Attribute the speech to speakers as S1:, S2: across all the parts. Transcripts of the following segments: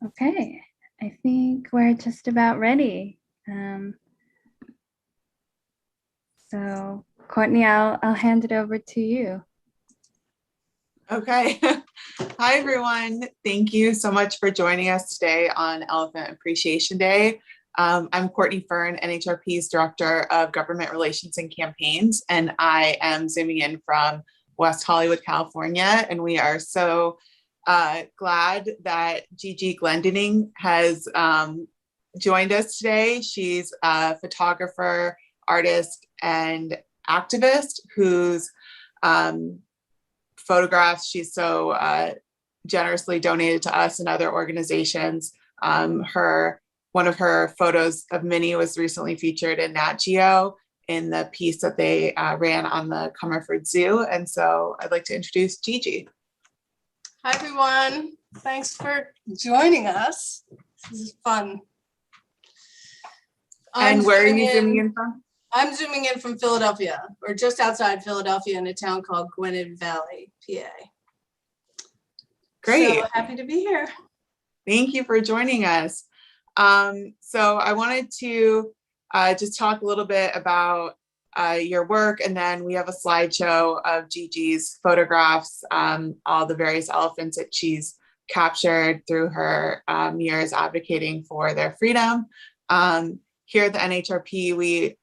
S1: Okay, I think we're just about ready. So Courtney, I'll hand it over to you.
S2: Okay. Hi, everyone. Thank you so much for joining us today on Elephant Appreciation Day. I'm Courtney Fern, NhRP's Director of Government Relations and Campaigns, and I am zooming in from West Hollywood, California. And we are so glad that Gigi Glendinning has joined us today. She's a photographer, artist, and activist who's photographs she's so generously donated to us and other organizations. One of her photos of Minnie was recently featured in Nat Geo in the piece that they ran on the Comerford Zoo. And so I'd like to introduce Gigi.
S3: Hi, everyone. Thanks for joining us. This is fun.
S2: And where are you zooming in from?
S3: I'm zooming in from Philadelphia, or just outside Philadelphia in a town called Gwinnett Valley, PA.
S2: Great.
S3: So happy to be here.
S2: Thank you for joining us. So I wanted to just talk a little bit about your work, and then we have a slideshow of Gigi's photographs, all the various elephants that she's captured through her years advocating for their freedom. Here at the NhRP,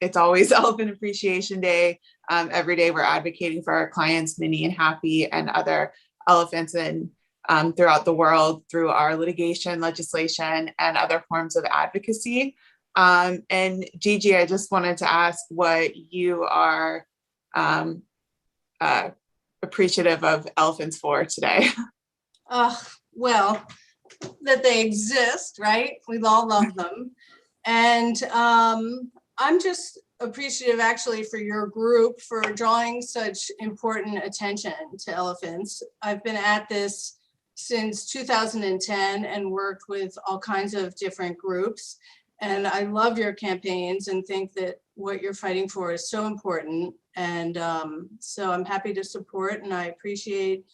S2: it's always Elephant Appreciation Day. Every day we're advocating for our clients, Minnie and Happy, and other elephants throughout the world through our litigation, legislation, and other forms of advocacy. And Gigi, I just wanted to ask what you are appreciative of elephants for today.
S3: Well, that they exist, right? We all love them. And I'm just appreciative actually for your group for drawing such important attention to elephants. I've been at this since 2010 and worked with all kinds of different groups. And I love your campaigns and think that what you're fighting for is so important. And so I'm happy to support, and I appreciate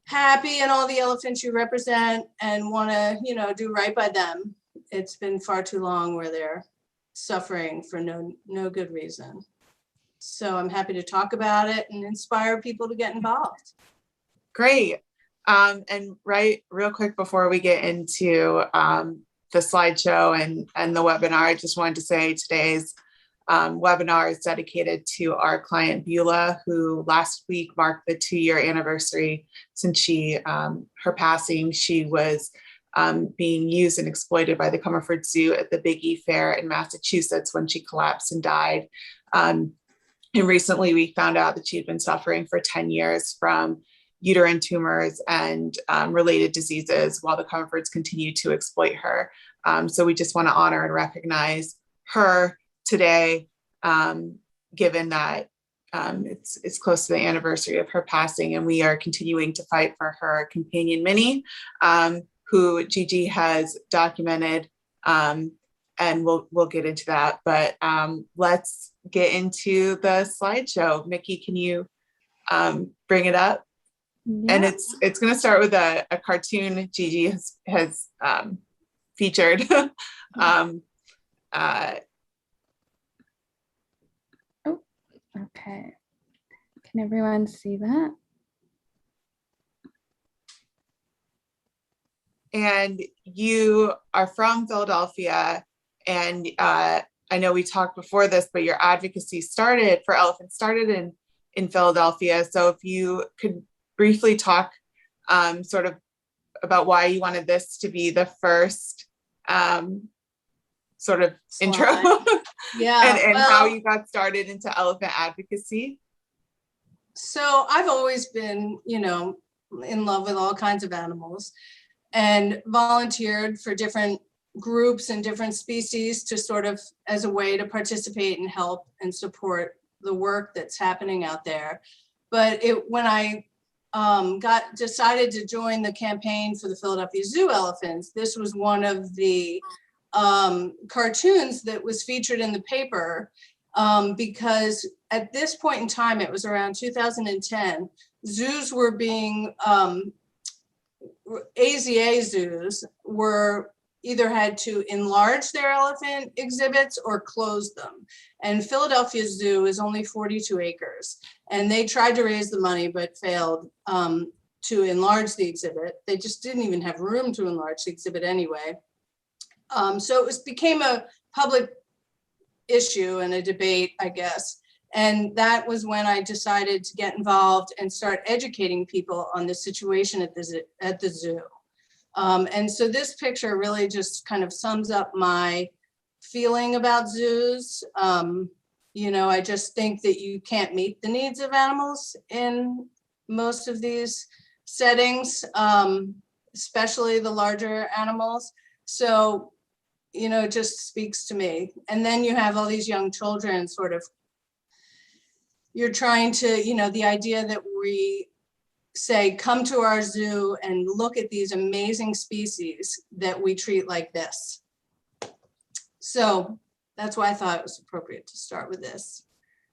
S3: Happy and all the elephants you represent and want to, do right by them. It's been far too long where they're suffering for no good reason. So I'm happy to talk about it and inspire people to get involved.
S2: Great. And real quick before we get into the slideshow and the webinar, I just wanted to say today's webinar is dedicated to our client Beulah, who last week marked the 2-year anniversary since her passing. She was being used and exploited by the Comerford Zoo at the Big E Fair in Massachusetts when she collapsed and died. And recently we found out that she had been suffering for 10 years from uterine tumors and related diseases while the Comerfords continued to exploit her. So we just want to honor and recognize her today, given that it's close to the anniversary of her passing, and we are continuing to fight for her companion Minnie, who Gigi has documented, and we'll get into that. But let's get into the slideshow. Mickey, can you bring it up? Yeah. And it's going to start with a cartoon Gigi has featured.
S1: Okay. Can everyone see that?
S2: And you are from Philadelphia, and I know we talked before this, but your advocacy for elephants started in Philadelphia. So if you could briefly talk sort of about why you wanted this to be the first sort of intro.
S3: Yeah.
S2: and how you got started into elephant advocacy.
S3: So I've always been, in love with all kinds of animals and volunteered for different groups and different species to sort of as a way to participate and help and support the work that's happening out there. But when I decided to join the campaign for the Philadelphia Zoo elephants, this was one of the cartoons that was featured in the paper, because at this point in time, it was around 2010, zoos were being AZA zoos were either had to enlarge their elephant exhibits or close them. And Philadelphia Zoo is only 42 acres. And they tried to raise the money, but failed to enlarge the exhibit. They just didn't even have room to enlarge the exhibit anyway. So it became a public issue and a debate, I guess. And that was when I decided to get involved and start educating people on the situation at the zoo. And so this picture really just kind of sums up my feeling about zoos. You know, I just think that you can't meet the needs of animals in most of these settings, especially the larger animals. So, you know, it just speaks to me. And then you have all these young children sort of, you're trying to, you know, the idea that we say, come to our zoo and look at these amazing species that we treat like this. So that's why I thought it was appropriate to start with this.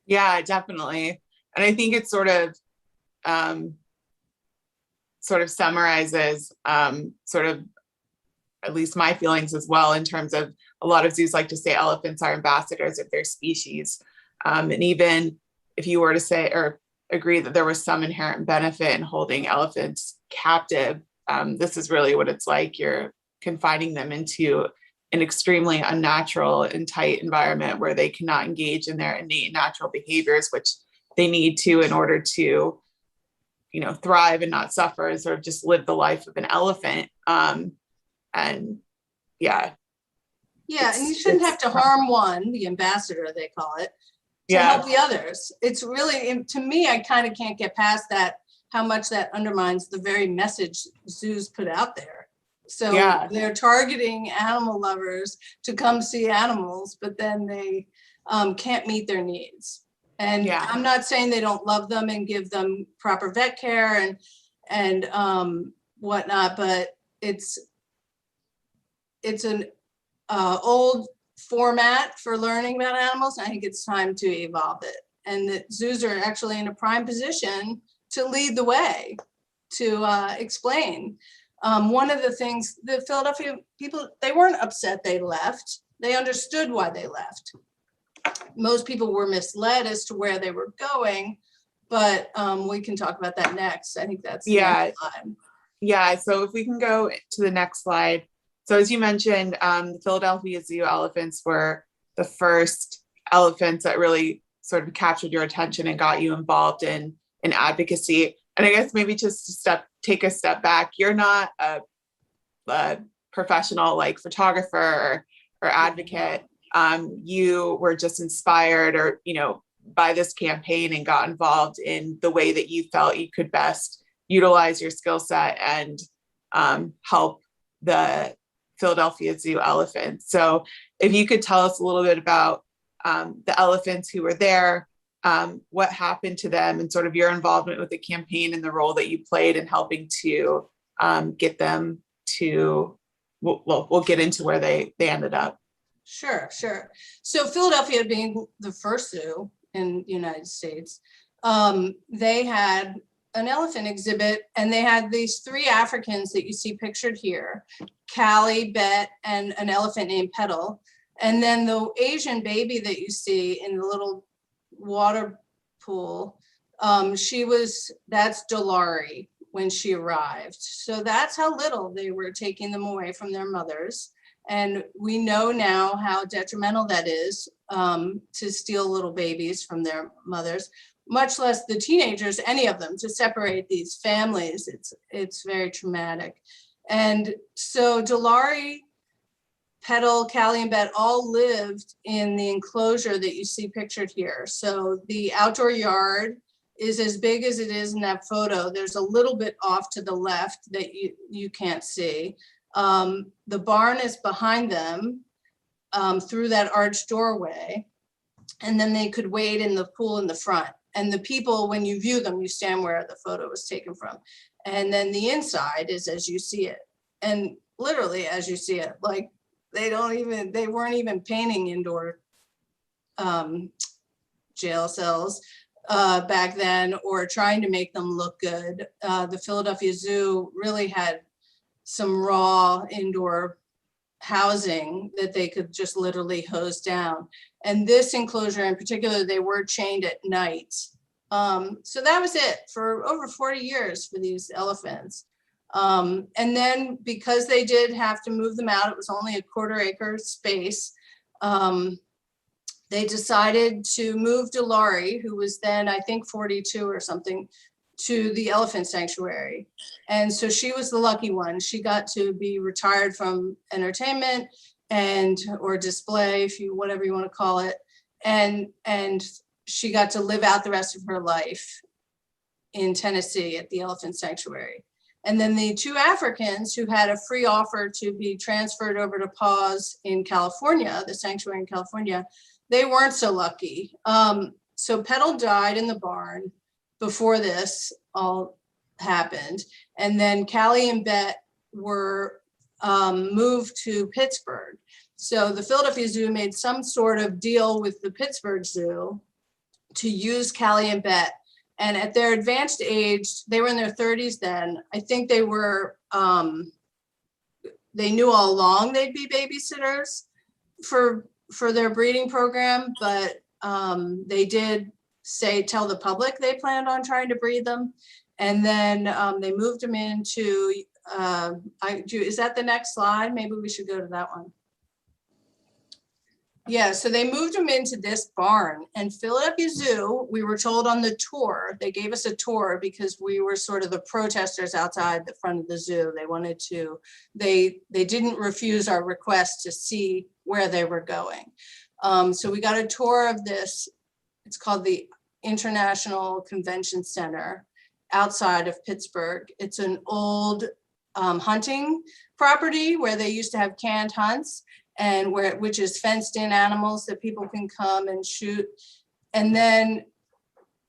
S2: Yeah, definitely. And I think it sort of summarizes sort of at least my feelings as well, in terms of a lot of zoos like to say elephants are ambassadors of their species. And even if you were to say or agree that there was some inherent benefit in holding elephants captive, this is really what it's like. You're confining them into an extremely unnatural and tight environment where they cannot engage in their innate natural behaviors, which they need to in order to, you know, thrive and not suffer and sort of just live the life of an elephant. And yeah.
S3: Yeah, and you shouldn't have to harm one, the ambassador, they call it, to help the others. It's really, to me, I kind of can't get past that, how much that undermines the very message zoos put out there. So they're targeting animal lovers to come see animals, but then they can't meet their needs. And I'm not saying they don't love them and give them proper vet care and whatnot, but it's an old format for learning about animals. I think it's time to evolve it. And that zoos are actually in a prime position to lead the way, to explain. One of the things, the Philadelphia people, they weren't upset they left. They understood why they left. Most people were misled as to where they were going, but we can talk about that next. I think that's the next slide.
S2: Yeah, so if we can go to the next slide. So as you mentioned, the Philadelphia Zoo elephants were the first elephants that really sort of captured your attention and got you involved in advocacy. And I guess maybe just to take a step back, you're not a professional like photographer or advocate. You were just inspired or, you know, by this campaign and got involved in the way that you felt you could best utilize your skill set and help the Philadelphia Zoo elephants. So if you could tell us a little bit about the elephants who were there, what happened to them, and sort of your involvement with the campaign and the role that you played in helping to get them to, we'll get into where they ended up.
S3: Sure. So Philadelphia being the first zoo in the United States, they had an elephant exhibit, and they had these three Africans that you see pictured here, Callie, Bet, and an elephant named Petal. And then the Asian baby that you see in the little water pool, that's Delores when she arrived. So that's how little they were taking them away from their mothers. And we know now how detrimental that is, to steal little babies from their mothers, much less the teenagers, any of them, to separate these families. It's very traumatic. And so Delores, Petal, Callie, and Bet all lived in the enclosure that you see pictured here. So the outdoor yard is as big as it is in that photo. There's a little bit off to the left that you can't see. The barn is behind them through that arched doorway. And then they could wade in the pool in the front. And the people, when you view them, you stand where the photo was taken from. And then the inside is as you see it. And literally as you see it, like they weren't even painting indoor jail cells back then, or trying to make them look good. The Philadelphia Zoo really had some raw indoor housing that they could just literally hose down. And this enclosure in particular, they were chained at night. So that was it for over 40 years for these elephants. And then because they did have to move them out, it was only a 1/4 acre space. They decided to move Delores, who was then, I think, 42 or something, to the elephant sanctuary. And so she was the lucky one. She got to be retired from entertainment or display, whatever you want to call it. And she got to live out the rest of her life in Tennessee at the elephant sanctuary. And then the 2 Africans who had a free offer to be transferred over to PAWS in California, the sanctuary in California, they weren't so lucky. So Petal died in the barn before this all happened. And then Callie and Bet were moved to Pittsburgh. So the Philadelphia Zoo made some sort of deal with the Pittsburgh Zoo to use Callie and Bet. And at their advanced age, they were in their 30s then. I think they were, they knew all along they'd be babysitters for their breeding program, but they did tell the public they planned on trying to breed them. And then they moved them into, is that the next slide? Maybe we should go to that one. Yeah, so they moved them into this barn, and Philadelphia Zoo, we were told on the tour, they gave us a tour because we were sort of the protesters outside the front of the zoo. They wanted to, they didn't refuse our request to see where they were going. So we got a tour of this. It's called the International Convention Center outside of Pittsburgh. It's an old hunting property where they used to have canned hunts, and which is fenced in animals that people can come and shoot. And then,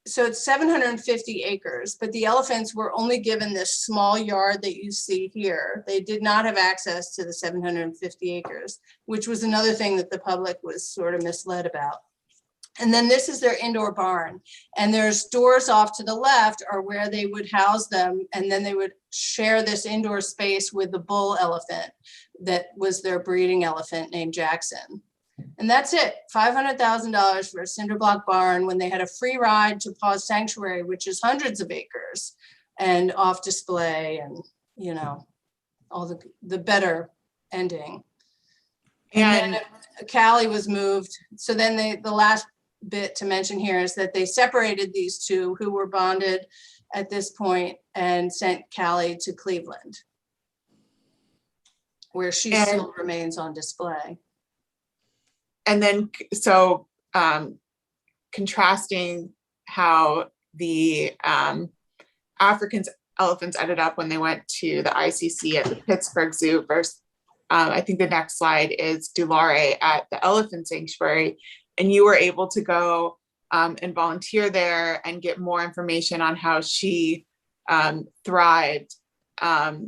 S3: so it's 750 acres, but the elephants were only given this small yard that you see here. They did not have access to the 750 acres, which was another thing that the public was sort of misled about. And then this is their indoor barn. And there's doors off to the left are where they would house them. And then they would share this indoor space with the bull elephant that was their breeding elephant named Jackson. And that's it, $500,000 for a cinder block barn when they had a free ride to PAWS Sanctuary, which is hundreds of acres and off display and, you know, all the better ending. And then Callie was moved. So then the last bit to mention here is that they separated these two who were bonded at this point and sent Callie to Cleveland, where she still remains on display.
S2: And then, so contrasting how the African elephants ended up when they went to the ICC at the Pittsburgh Zoo versus, I think the next slide is Delores at the Elephant Sanctuary. And you were able to go and volunteer there and get more information on how she thrived.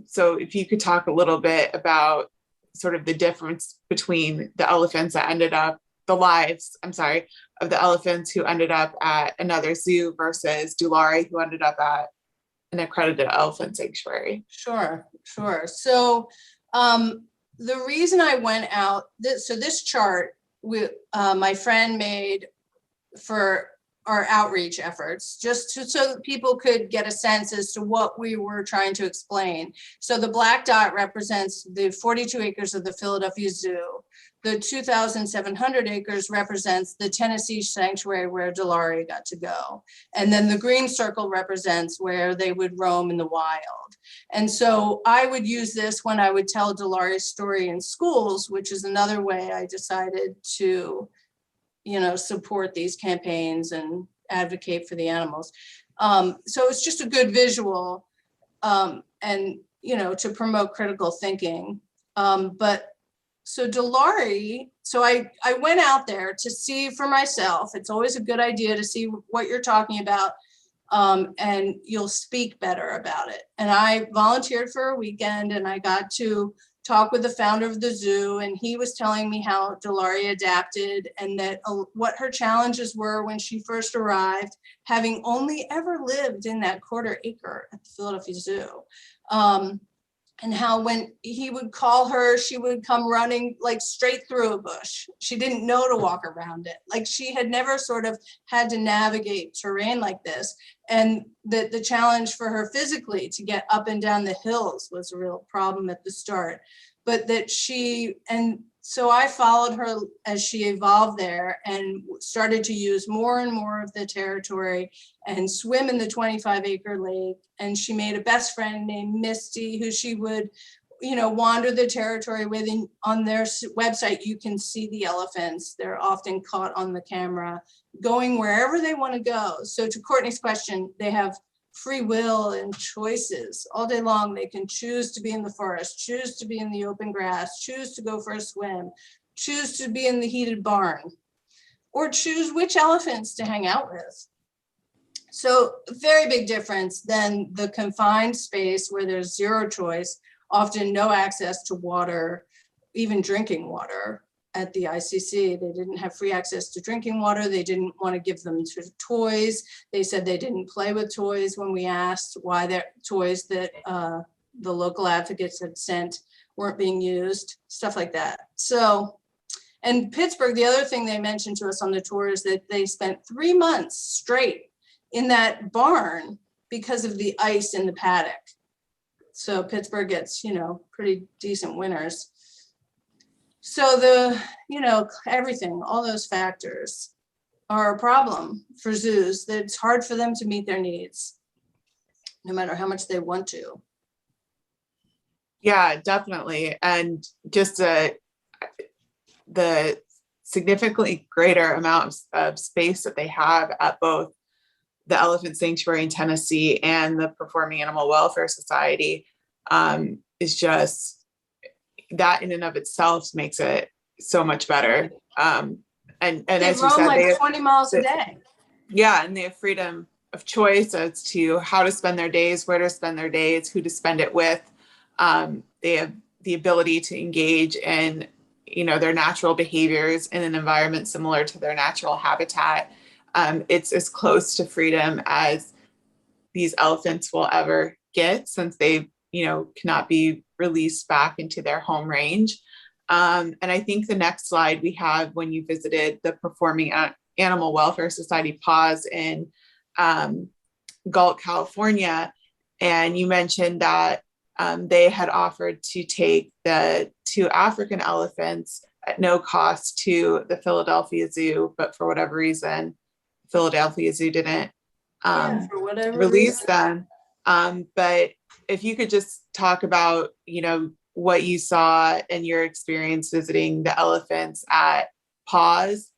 S2: So if you could talk a little bit about sort of the difference between the elephants that ended up, the lives, I'm sorry, of the elephants who ended up at another zoo versus Delores who ended up at an accredited elephant sanctuary.
S3: Sure. So the reason I went out, this chart, my friend made for our outreach efforts, just so that people could get a sense as to what we were trying to explain. So the black dot represents the 42 acres of the Philadelphia Zoo. The 2,700 acres represents the Tennessee sanctuary where Delores got to go. And then the green circle represents where they would roam in the wild. And so I would use this when I would tell Delores story in schools, which is another way I decided to, you know, support these campaigns and advocate for the animals. So it's just a good visual and, you know, to promote critical thinking. So Delores, so I went out there to see for myself. It's always a good idea to see what you're talking about, and you'll speak better about it. And I volunteered for a weekend, and I got to talk with the founder of the zoo, and he was telling me how Delores adapted and that what her challenges were when she first arrived, having only ever lived in that 1/4 acre at the Philadelphia Zoo. and how when he would call her, she would come running like straight through a bush. She didn't know to walk around it. Like she had never sort of had to navigate terrain like this. And the challenge for her physically to get up and down the hills was a real problem at the start. But that so I followed her as she evolved there and started to use more and more of the territory and swim in the 25-acre lake. And she made a best friend named Misty, who she would, wander the territory with. And on their website, you can see the elephants. They're often caught on the camera, going wherever they want to go. So to Courtney's question, they have free will and choices all day long. They can choose to be in the forest, choose to be in the open grass, choose to go for a swim, choose to be in the heated barn, or choose which elephants to hang out with. So very big difference than the confined space where there's zero choice, often no access to water, even drinking water. At the ICC, they didn't have free access to drinking water. They didn't want to give them to toys. They said they didn't play with toys when we asked why their toys that the local advocates had sent weren't being used, stuff like that. So, and Pittsburgh, the other thing they mentioned to us on the tour is that they spent 3 months straight in that barn because of the ice in the paddock. So Pittsburgh gets, pretty decent winters. So everything, all those factors are a problem for zoos, that it's hard for them to meet their needs, no matter how much they want to.
S2: Yeah, definitely. And just the significantly greater amount of space that they have at both the Elephant Sanctuary in Tennessee and the Performing Animal Welfare Society is just, that in and of itself makes it so much better. And as you said,
S3: they 20 miles a day.
S2: Yeah, and they have freedom of choice as to how to spend their days, where to spend their days, who to spend it with. They have the ability to engage in, their natural behaviors in an environment similar to their natural habitat. It's as close to freedom as these elephants will ever get, since they, cannot be released back into their home range. And I think the next slide we have, when you visited the Performing Animal Welfare Society PAWS in Galt, California, and you mentioned that they had offered to take the 2 African elephants at no cost to the Philadelphia Zoo, but for whatever reason, Philadelphia Zoo didn't release them. But if you could just talk about, what you saw and your experience visiting the elephants at PAWS.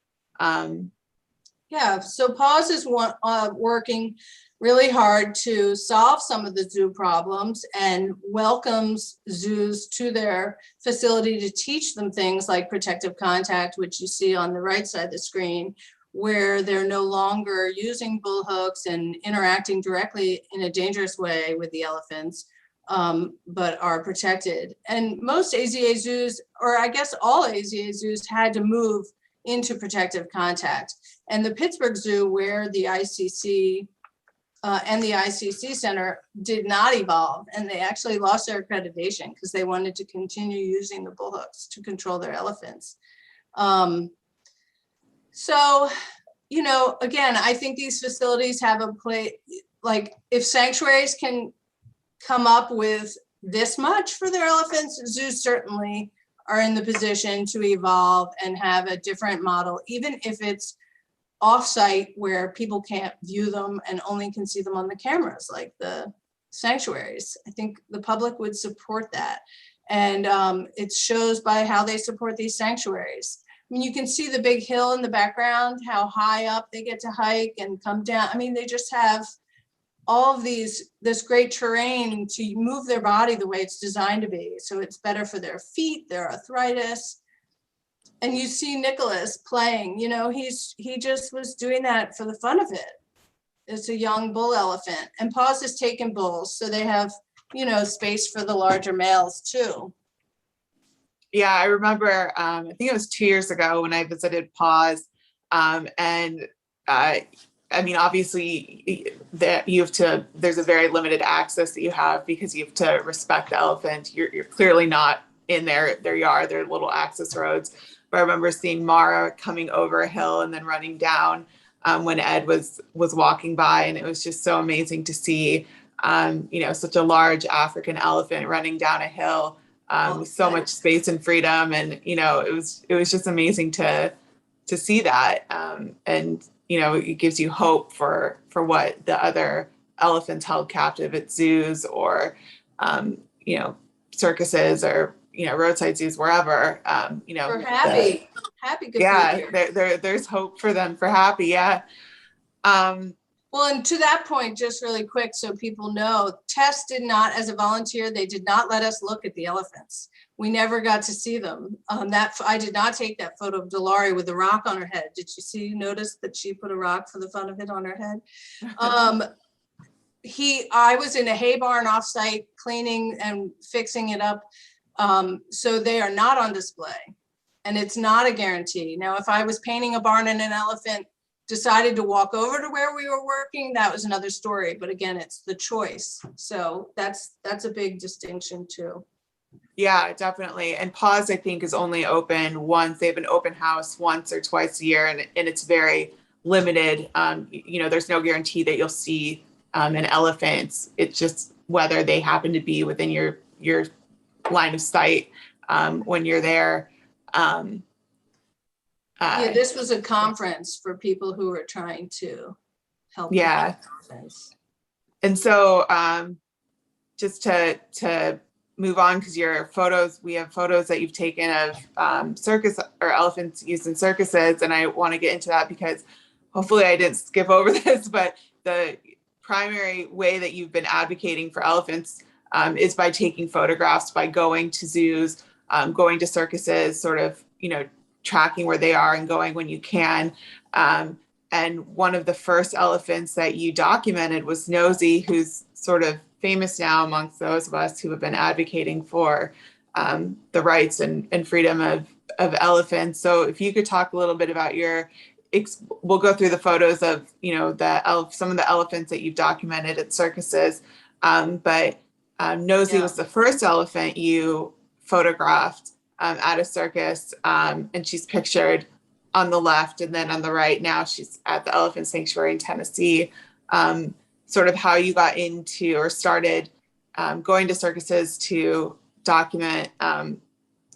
S3: Yeah, so PAWS is working really hard to solve some of the zoo problems and welcomes zoos to their facility to teach them things like protective contact, which you see on the right side of the screen, where they're no longer using bull hooks and interacting directly in a dangerous way with the elephants, but are protected. And most AZA zoos, or I guess all AZA zoos, had to move into protective contact. And the Pittsburgh Zoo, where the ICC and the ICC Center did not evolve, and they actually lost their accreditation because they wanted to continue using the bull hooks to control their elephants. So, again, I think these facilities have a place, like if sanctuaries can come up with this much for their elephants, zoos certainly are in the position to evolve and have a different model, even if it's off-site where people can't view them and only can see them on the cameras, like the sanctuaries. I think the public would support that. And it shows by how they support these sanctuaries. I mean, you can see the big hill in the background, how high up they get to hike and come down. I mean, they just have all of this great terrain to move their body the way it's designed to be. So it's better for their feet, their arthritis. And you see Nicholas playing, he just was doing that for the fun of it. It's a young bull elephant, and PAWS has taken bulls. So they have, space for the larger males too.
S2: Yeah, I remember, I think it was 2 years ago when I visited PAWS, and I mean, obviously that there's a very limited access that you have because you have to respect the elephant. You're clearly not in their yard, their little access roads. But I remember seeing Mara coming over a hill and then running down when Ed was walking by, and it was just so amazing to see, such a large African elephant running down a hill with so much space and freedom, and it was just amazing to see that, and it gives you hope for what the other elephants held captive at zoos or circuses or roadside zoos, wherever.
S3: For happy good
S2: there's hope for them for happy.
S3: Well, and to that point, just really quick, so people know, Tess did not, as a volunteer, they did not let us look at the elephants. We never got to see them. I did not take that photo of Delores with a rock on her head. Did you notice that she put a rock for the fun of it on her head? I was in a hay barn offsite cleaning and fixing it up. So they are not on display, and it's not a guarantee. Now, if I was painting a barn and an elephant decided to walk over to where we were working, that was another story. But again, it's the choice. So that's a big distinction too.
S2: Yeah, definitely. And PAWS, I think, is only open once. They have an open house once or twice a year, and it's very limited. There's no guarantee that you'll see an elephant. It's just whether they happen to be within your line of sight when you're there.
S3: This was a conference for people who were trying to help.
S2: Yeah. And so just to move on, because we have photos that you've taken of circus or elephants used in circuses, and I want to get into that because hopefully I didn't skip over this, but the primary way that you've been advocating for elephants is by taking photographs, by going to zoos, going to circuses, sort of, tracking where they are and going when you can. And one of the first elephants that you documented was Nosy, who's sort of famous now amongst those of us who have been advocating for the rights and freedom of elephants. So if you could talk a little bit about we'll go through the photos of, some of the elephants that you've documented at circuses. But Nosy was the first elephant you photographed at a circus, and she's pictured on the left, and then on the right now she's at the Elephant Sanctuary in Tennessee. Sort of how you got into or started going to circuses to document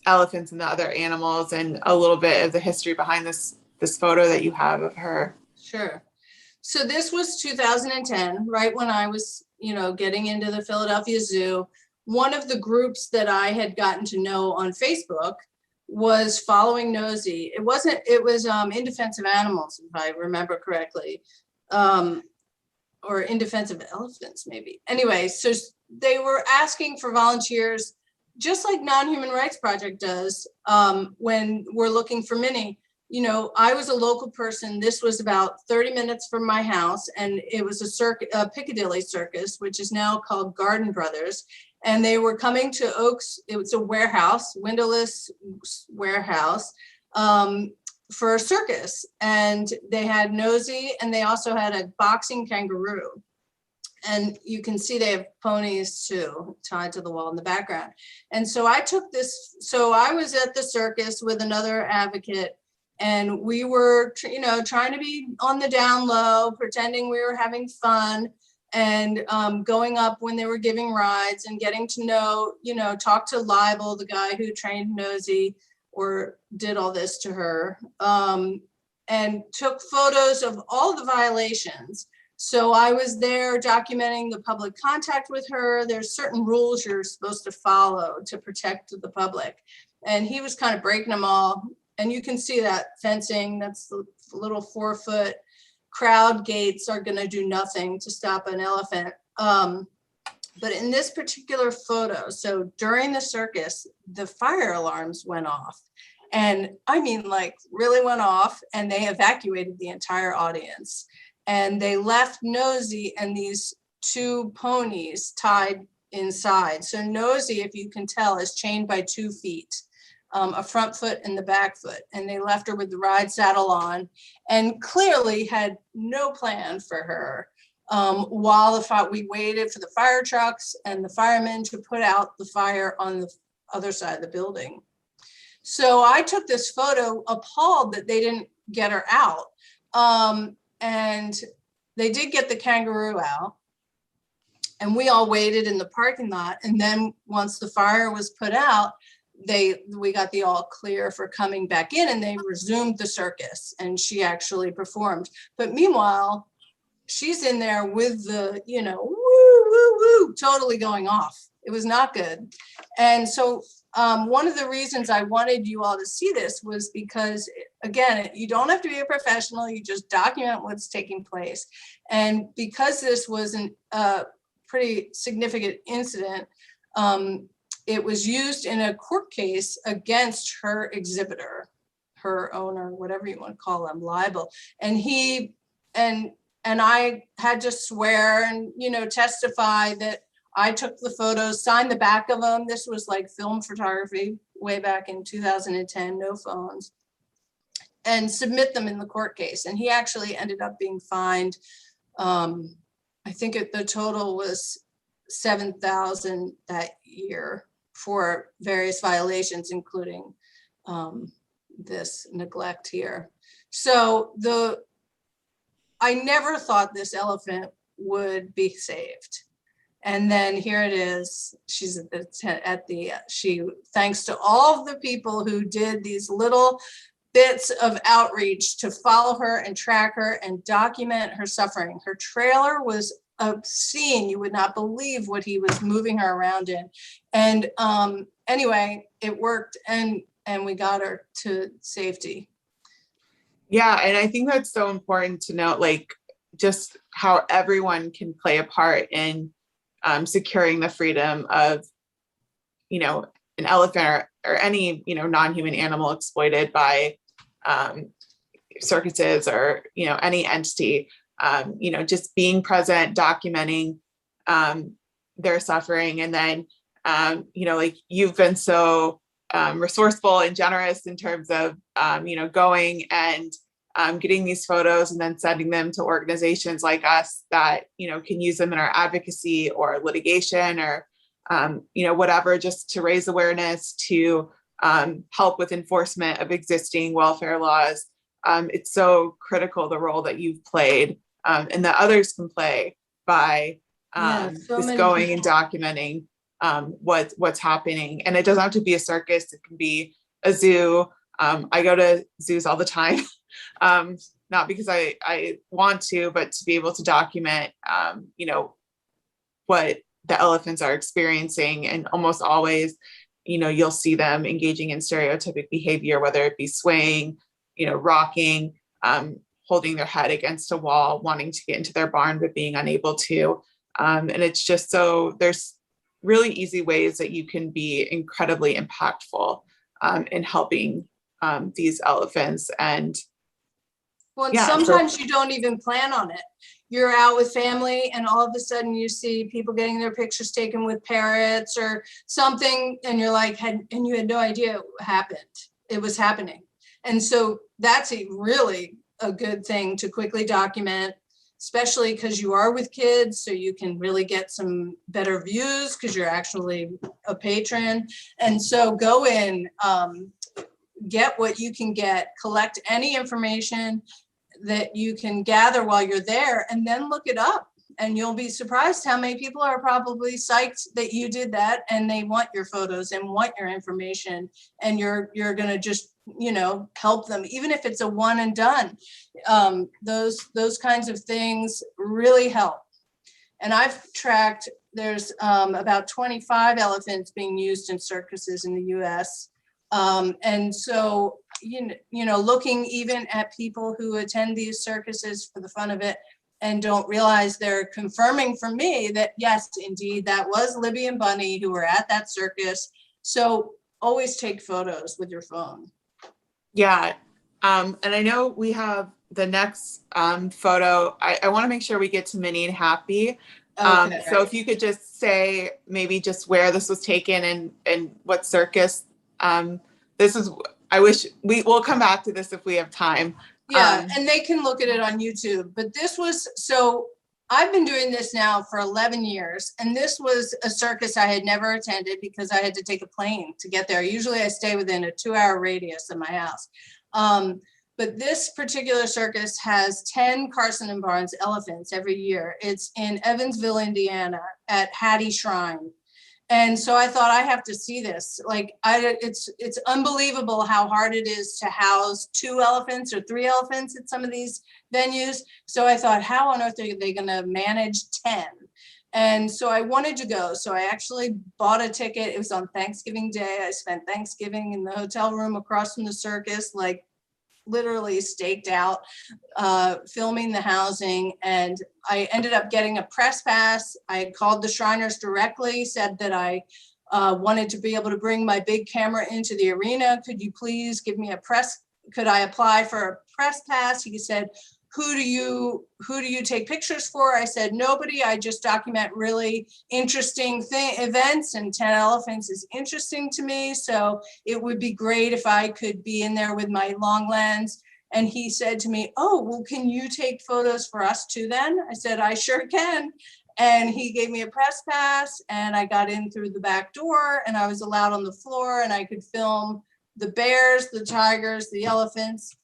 S2: elephants and the other animals, and a little bit of the history behind this photo that you have of her.
S3: Sure. So this was 2010, right when I was, getting into the Philadelphia Zoo. One of the groups that I had gotten to know on Facebook was following Nosy. It was In Defense of Animals, if I remember correctly, or In Defense of Elephants, maybe. Anyway, so they were asking for volunteers, just like Non-Human Rights Project does, when we're looking for Minnie. I was a local person. This was about 30 minutes from my house, and it was a Piccadilly circus, which is now called Garden Brothers. And they were coming to Oaks. It was a warehouse, windowless warehouse, for a circus. And they had Nosy, and they also had a boxing kangaroo. And you can see they have ponies too, tied to the wall in the background. And so I took this, so I was at the circus with another advocate, and we were, trying to be on the down low, pretending we were having fun, and going up when they were giving rides and getting to know, talk to Libel, the guy who trained Nosy or did all this to her, and took photos of all the violations. So I was there documenting the public contact with her. There's certain rules you're supposed to follow to protect the public. And he was kind of breaking them all. And you can see that fencing, that's the little 4-foot crowd gates are going to do nothing to stop an elephant. But in this particular photo, so during the circus, the fire alarms went off. And I mean, like, really went off, and they evacuated the entire audience. And they left Nosy and these 2 ponies tied inside. So Nosy, if you can tell, is chained by 2 feet. a front foot and the back foot. And they left her with the ride saddle on and clearly had no plan for her. While we waited for the fire trucks and the firemen to put out the fire on the other side of the building. So I took this photo, appalled that they didn't get her out. And they did get the kangaroo out. And we all waited in the parking lot. And then once the fire was put out, we got the all clear for coming back in, and they resumed the circus, and she actually performed. But meanwhile, she's in there with the, woo, woo, woo, totally going off. It was not good. And so one of the reasons I wanted you all to see this was because, again, you don't have to be a professional, you just document what's taking place. And because this was a pretty significant incident, it was used in a court case against her exhibitor, her owner, whatever you want to call them, libel. And I had to swear and, testify that I took the photos, signed the back of them. This was like film photography way back in 2010, no phones, and submit them in the court case. And he actually ended up being fined. I think the total was $7,000 that year for various violations, including this neglect here. So I never thought this elephant would be saved. And then here it is. She's she, thanks to all of the people who did these little bits of outreach to follow her and track her and document her suffering. Her trailer was obscene. You would not believe what he was moving her around in. And anyway, it worked, and we got her to safety.
S2: Yeah, and I think that's so important to note, like, just how everyone can play a part in securing the freedom of, an elephant or any, non-human animal exploited by circuses or, any entity, just being present, documenting their suffering. And then, like, you've been so resourceful and generous in terms of, going and getting these photos and then sending them to organizations like us that, can use them in our advocacy or litigation or, whatever, just to raise awareness, to help with enforcement of existing welfare laws. It's so critical, the role that you've played and that others can play by just going and documenting what's happening. And it doesn't have to be a circus. It can be a zoo. I go to zoos all the time. Not because I want to, but to be able to document, what the elephants are experiencing. And almost always, you'll see them engaging in stereotypic behavior, whether it be swaying, rocking, holding their head against a wall, wanting to get into their barn, but being unable to. And it's just there's really easy ways that you can be incredibly impactful in helping these elephants. And
S3: sometimes you don't even plan on it. You're out with family and all of a sudden you see people getting their pictures taken with parrots or something, and you're like, and you had no idea it was happening. And so that's really a good thing to quickly document, especially because you are with kids, so you can really get some better views because you're actually a patron. And so go in, get what you can get, collect any information that you can gather while you're there, and then look it up. And you'll be surprised how many people are probably psyched that you did that, and they want your photos and want your information, and you're gonna just help them, even if it's a one and done. Those kinds of things really help. And I've tracked, there's about 25 elephants being used in circuses in the US. And so, looking even at people who attend these circuses for the fun of it and don't realize, they're confirming for me that yes, indeed, that was Libby and Bunny who were at that circus. So always take photos with your phone.
S2: Yeah. And I know we have the next photo. I want to make sure we get to Minnie and Happy.
S3: Okay.
S2: So if you could just say maybe just where this was taken and what circus I wish we'll come back to this if we have time.
S3: Yeah, and they can look at it on YouTube, but so I've been doing this now for 11 years, and this was a circus I had never attended because I had to take a plane to get there. Usually I stay within a 2-hour radius of my house. But this particular circus has 10 Carson and Barnes elephants every year. It's in Evansville, Indiana at Hattie Shrine. And so I thought, I have to see this. Like, it's unbelievable how hard it is to house 2 elephants or 3 elephants at some of these venues. So I thought, how on earth are they gonna manage 10? And so I wanted to go. So I actually bought a ticket. It was on Thanksgiving Day. I spent Thanksgiving in the hotel room across from the circus, like literally staked out, filming the housing. And I ended up getting a press pass. I called the Shriners directly, said that I wanted to be able to bring my big camera into the arena. Could you please give me could I apply for a press pass? He said, who do you take pictures for? I said, nobody. I just document really interesting events, and 10 elephants is interesting to me. So it would be great if I could be in there with my long lens. And he said to me, oh, well, can you take photos for us too then? I said, I sure can. And he gave me a press pass, and I got in through the back door, and I was allowed on the floor, and I could film the bears, the tigers, the elephants.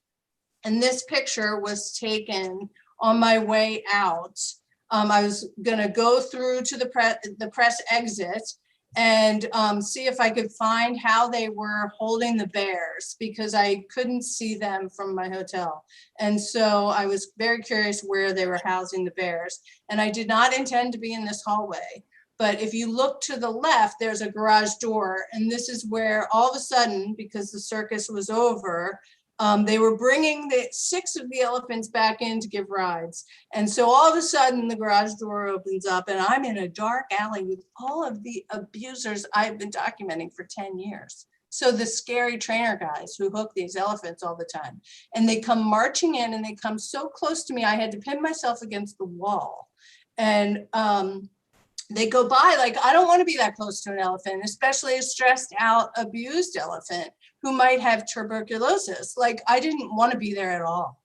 S3: And this picture was taken on my way out. I was gonna go through to the press exit and see if I could find how they were holding the bears, because I couldn't see them from my hotel. And so I was very curious where they were housing the bears. And I did not intend to be in this hallway. But if you look to the left, there's a garage door. And this is where all of a sudden, because the circus was over, they were bringing 6 of the elephants back in to give rides. And so all of a sudden the garage door opens up, and I'm in a dark alley with all of the abusers I've been documenting for 10 years. So the scary trainer guys who hook these elephants all the time, and they come marching in, and they come so close to me, I had to pin myself against the wall. And they go by like, I don't want to be that close to an elephant, especially a stressed out, abused elephant who might have tuberculosis. Like, I didn't want to be there at all.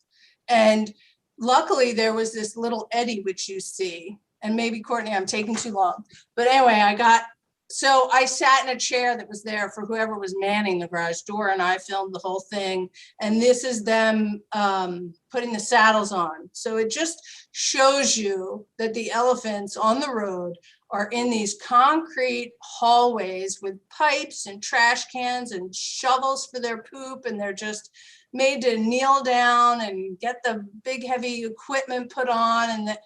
S3: And luckily there was this little eddy, which you see, and maybe Courtney, I'm taking too long. But anyway, so I sat in a chair that was there for whoever was manning the garage door, and I filmed the whole thing. And this is them putting the saddles on. So it just shows you that the elephants on the road are in these concrete hallways with pipes and trash cans and shovels for their poop. And they're just made to kneel down and get the big heavy equipment put on. And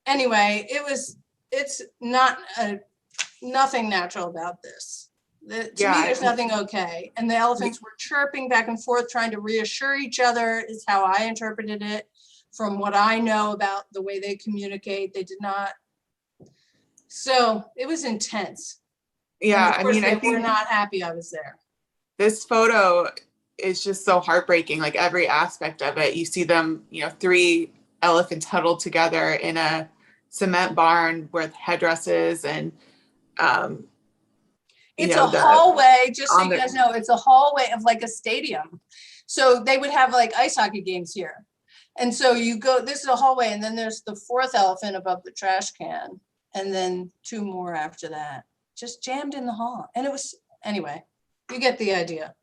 S3: anyway, it's not nothing natural about this. To me, there's nothing okay. And the elephants were chirping back and forth, trying to reassure each other, is how I interpreted it. From what I know about the way they communicate, they did not. So it was intense.
S2: Yeah,
S3: I mean, I think we're not happy I was there.
S2: This photo is just so heartbreaking, like every aspect of it. You see them, 3 elephants huddled together in a cement barn with headdresses, and
S3: it's a hallway, just so you guys know, it's a hallway of like a stadium. So they would have like ice hockey games here. And so you go, this is a hallway, and then there's the 4th elephant above the trash can, and then 2 more after that, just jammed in the hall. And it was, anyway, you get the idea.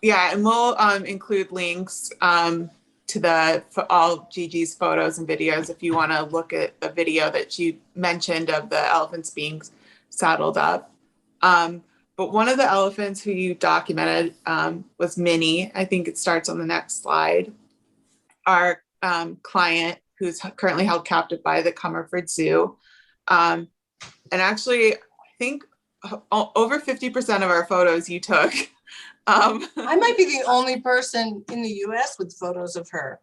S2: Yeah, and we'll include links to all Gigi's photos and videos if you want to look at the video that she mentioned of the elephants being saddled up. But one of the elephants who you documented was Minnie. I think it starts on the next slide. Our client, who's currently held captive by the Comerford Zoo. And actually, I think over 50% of our photos you took.
S3: I might be the only person in the US with photos of her.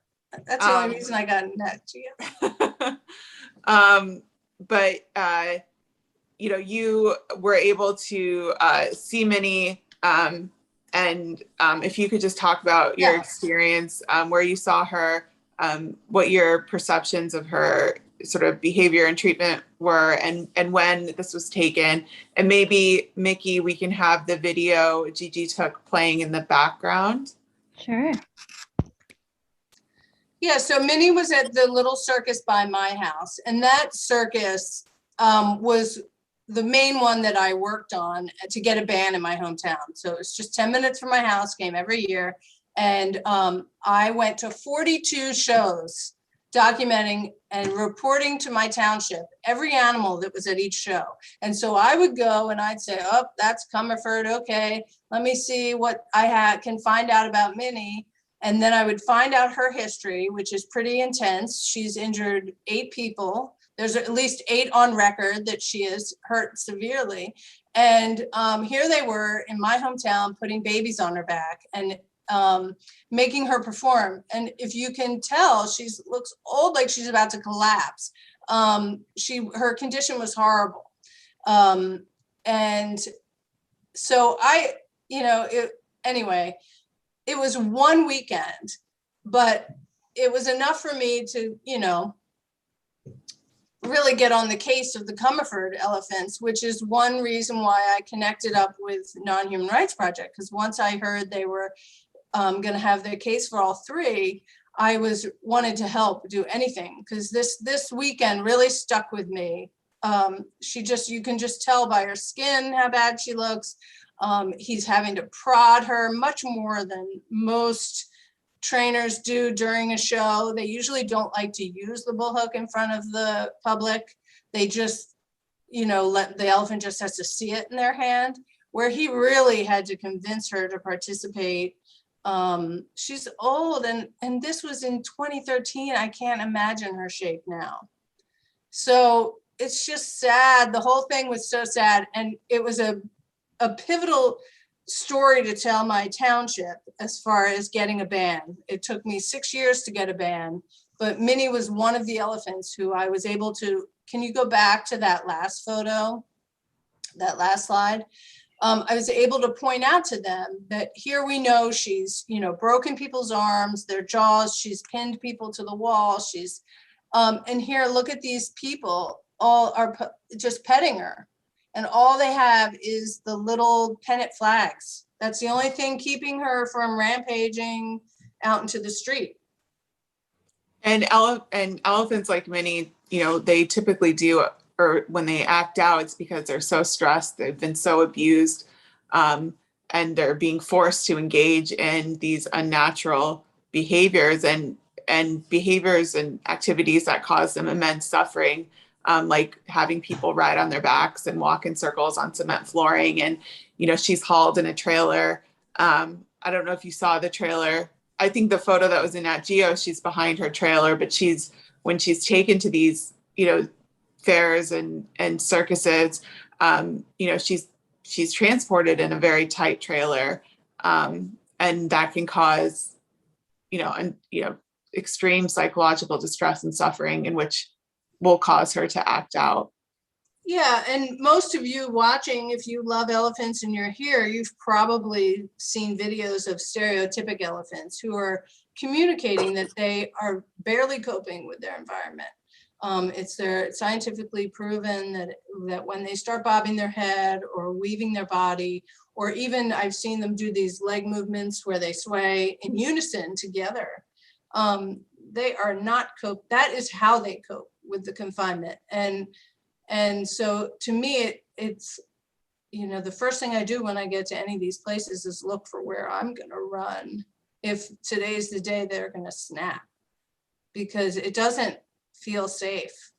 S3: That's the only reason I got next to you.
S2: But you were able to see Minnie, and if you could just talk about your experience, where you saw her, what your perceptions of her sort of behavior and treatment were, and when this was taken. And maybe, Mickey, we can have the video Gigi took playing in the background.
S1: Sure.
S3: Yeah, so Minnie was at the little circus by my house, and that circus was the main one that I worked on to get a band in my hometown. So it's just 10 minutes from my house, came every year. And I went to 42 shows documenting and reporting to my township every animal that was at each show. And so I would go and I'd say, oh, that's Comerford. Okay, let me see what I can find out about Minnie. And then I would find out her history, which is pretty intense. She's injured 8 people. There's at least 8 on record that she is hurt severely. And here they were in my hometown putting babies on her back and making her perform. And if you can tell, she looks old, like she's about to collapse. Her condition was horrible. And so anyway, it was one weekend, but it was enough for me to, really get on the case of the Comerford elephants, which is one reason why I connected up with Non-Human Rights Project. Because once I heard they were going to have their case for all 3, I wanted to help do anything, because this weekend really stuck with me. You can just tell by her skin how bad she looks. He's having to prod her much more than most trainers do during a show. They usually don't like to use the bull hook in front of the public. They just, let the elephant just has to see it in their hand, where he really had to convince her to participate. She's old, and this was in 2013. I can't imagine her shape now. So it's just sad. The whole thing was so sad. And it was a pivotal story to tell my township as far as getting a band. It took me 6 years to get a band, but Minnie was one of the elephants who I was able to, can you go back to that last photo, that last slide? I was able to point out to them that here we know she's, broken people's arms, their jaws, she's pinned people to the wall, and here, look at these people, all are just petting her. And all they have is the little pennant flags. That's the only thing keeping her from rampaging out into the street.
S2: And elephants like Minnie, they typically do, or when they act out, it's because they're so stressed, they've been so abused, and they're being forced to engage in these unnatural behaviors and behaviors and activities that cause them immense suffering. Like having people ride on their backs and walk in circles on cement flooring. And, she's hauled in a trailer. I don't know if you saw the trailer. I think the photo that was in Nat Geo, she's behind her trailer, but when she's taken to these, fairs and circuses, she's transported in a very tight trailer. And that can cause, extreme psychological distress and suffering, in which will cause her to act out.
S3: Yeah, and most of you watching, if you love elephants and you're here, you've probably seen videos of stereotypic elephants who are communicating that they are barely coping with their environment. It's scientifically proven that when they start bobbing their head or weaving their body, or even I've seen them do these leg movements where they sway in unison together, they are not cope. That is how they cope with the confinement. And so to me, it's, the first thing I do when I get to any of these places is look for where I'm going to run. If today's the day they're going to snap, because it doesn't feel safe.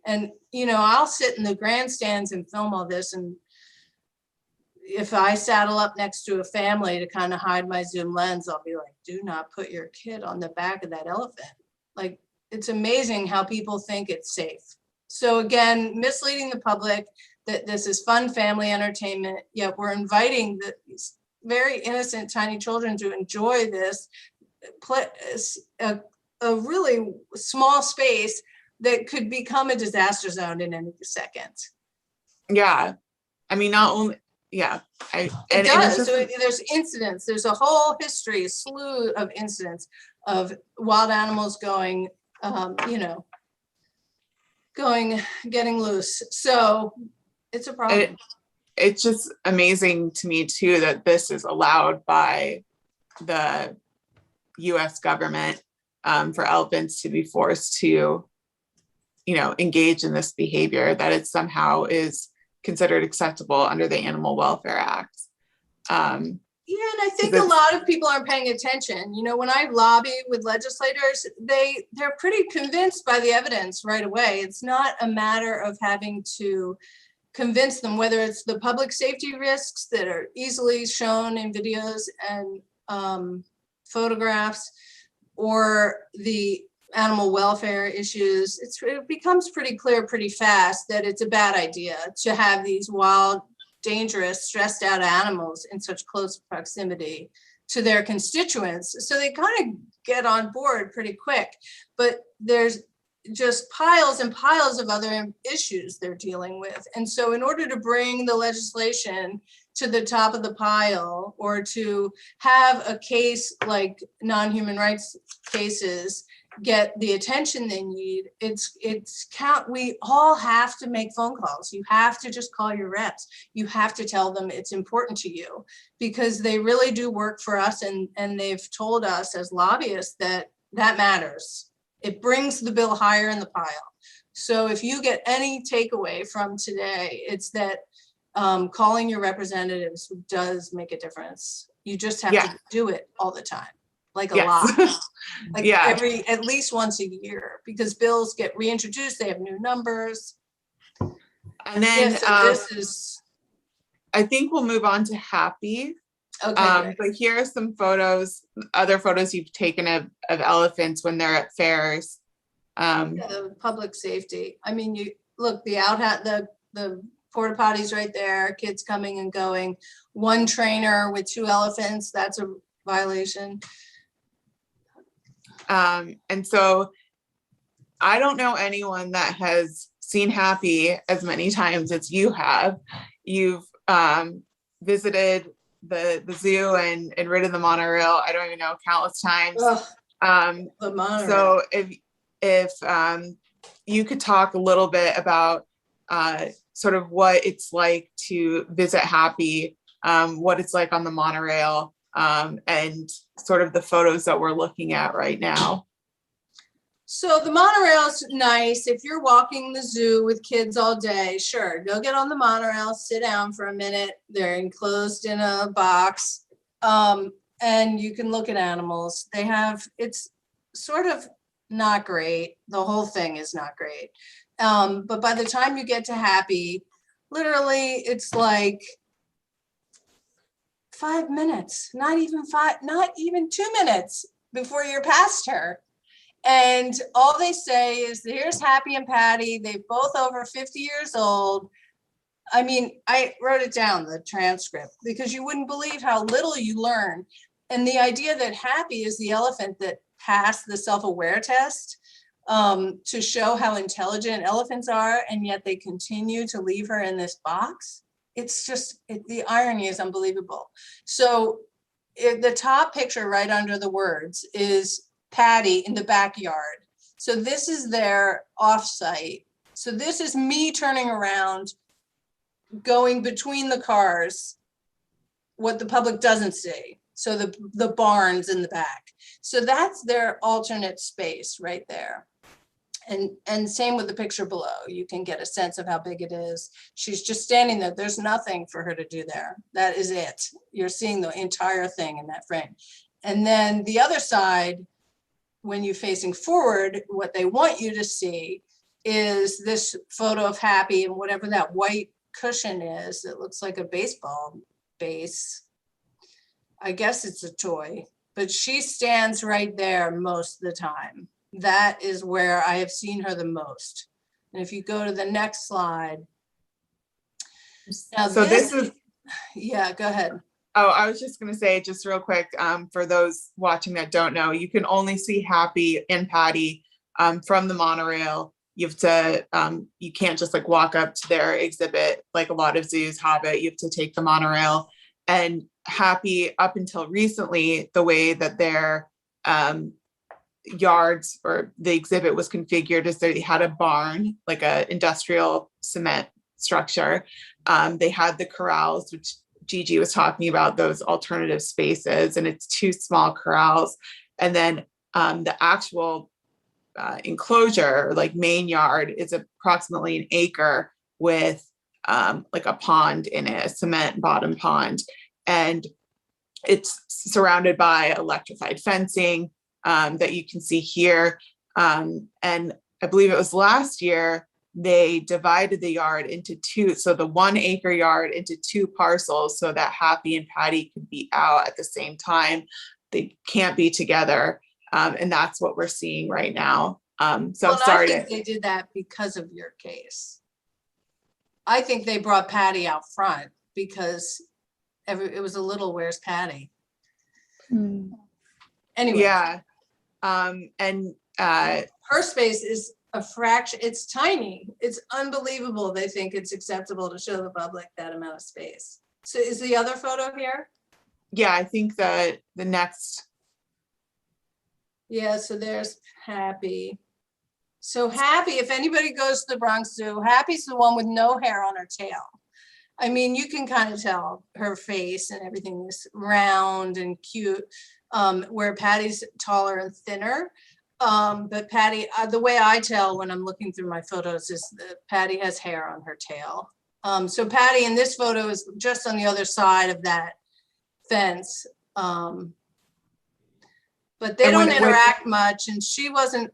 S3: And, I'll sit in the grandstands and film all this. And if I saddle up next to a family to kind of hide my zoom lens, I'll be like, do not put your kid on the back of that elephant. Like, it's amazing how people think it's safe. So again, misleading the public that this is fun family entertainment, yet we're inviting these very innocent tiny children to enjoy this, a really small space that could become a disaster zone in any second.
S2: Yeah. I mean, not only, yeah.
S3: It does. So there's incidents. There's a whole history, a slew of incidents of wild animals going, getting loose. So it's a problem.
S2: It's just amazing to me too that this is allowed by the US government, for elephants to be forced to, engage in this behavior, that it somehow is considered acceptable under the Animal Welfare Act.
S3: Yeah, and I think a lot of people aren't paying attention. When I lobby with legislators, they're pretty convinced by the evidence right away. It's not a matter of having to convince them, whether it's the public safety risks that are easily shown in videos and photographs, or the animal welfare issues. It becomes pretty clear pretty fast that it's a bad idea to have these wild, dangerous, stressed out animals in such close proximity to their constituents. So they kind of get on board pretty quick, but there's just piles and piles of other issues they're dealing with. And so in order to bring the legislation to the top of the pile, or to have a case like non-human rights cases get the attention they need, we all have to make phone calls. You have to just call your reps. You have to tell them it's important to you, because they really do work for us, and they've told us as lobbyists that matters. It brings the bill higher in the pile. So if you get any takeaway from today, it's that calling your representatives does make a difference. You just have to do it all the time, like a lot, like at least once a year, because bills get reintroduced, they have new numbers.
S2: And then
S3: this is,
S2: I think we'll move on to Happy.
S3: okay.
S2: But here are some other photos you've taken of elephants when they're at fairs.
S3: Public safety. I mean, you look, the porta potties right there, kids coming and going, one trainer with 2 elephants, that's a violation.
S2: And so I don't know anyone that has seen Happy as many times as you have. You've visited the zoo and ridden the monorail, I don't even know, countless times.
S3: The monorail.
S2: So if you could talk a little bit about sort of what it's like to visit Happy, what it's like on the monorail, and sort of the photos that we're looking at right now.
S3: So the monorail's nice. If you're walking the zoo with kids all day, sure, go get on the monorail, sit down for a minute. They're enclosed in a box, and you can look at animals. It's sort of not great. The whole thing is not great. But by the time you get to Happy, literally it's like 5 minutes, not even 2 minutes before you're past her. And all they say is, here's Happy and Patty. They're both over 50 years old. I mean, I wrote it down, the transcript, because you wouldn't believe how little you learn. And the idea that Happy is the elephant that passed the self-aware test, to show how intelligent elephants are, and yet they continue to leave her in this box. It's just, the irony is unbelievable. So the top picture right under the words is Patty in the backyard. So this is their offsite. So this is me turning around, going between the cars, what the public doesn't see. So the barns in the back. So that's their alternate space right there. And same with the picture below. You can get a sense of how big it is. She's just standing there. There's nothing for her to do there. That is it. You're seeing the entire thing in that frame. And then the other side, when you're facing forward, what they want you to see is this photo of Happy and whatever that white cushion is. It looks like a baseball base. I guess it's a toy, but she stands right there most of the time. That is where I have seen her the most. And if you go to the next slide. Now
S2: so this is,
S3: yeah, go ahead.
S2: Oh, I was just going to say, just real quick, for those watching that don't know, you can only see Happy and Patty from the monorail. You have to, you can't just like walk up to their exhibit like a lot of zoos have it. You have to take the monorail. And Happy, up until recently, the way that their yards, or the exhibit was configured as they had a barn, like a industrial cement structure. They had the corrals, which Gigi was talking about, those alternative spaces, and it's 2 small corrals. And then the actual enclosure, like main yard, is approximately an acre with like a pond in it, a cement bottom pond. And it's surrounded by electrified fencing that you can see here. And I believe it was last year, they divided the yard into 2. So the 1 acre yard into 2 parcels so that Happy and Patty could be out at the same time. They can't be together. And that's what we're seeing right now. So
S3: Well,
S2: sorry.
S3: I think they did that because of your case. I think they brought Patty out front because it was a little, where's Patty? Anyway.
S2: Yeah. And
S3: her space is a fraction, it's tiny. It's unbelievable. They think it's acceptable to show the public that amount of space. So is the other photo here?
S2: yeah, I think that the next.
S3: Yeah, so there's Happy. So Happy, if anybody goes to the Bronx Zoo, Happy's the one with no hair on her tail. I mean, you can kind of tell her face and everything is round and cute, where Patty's taller and thinner. But Patty, the way I tell when I'm looking through my photos is that Patty has hair on her tail. So Patty in this photo is just on the other side of that fence. But they don't interact much, and she doesn't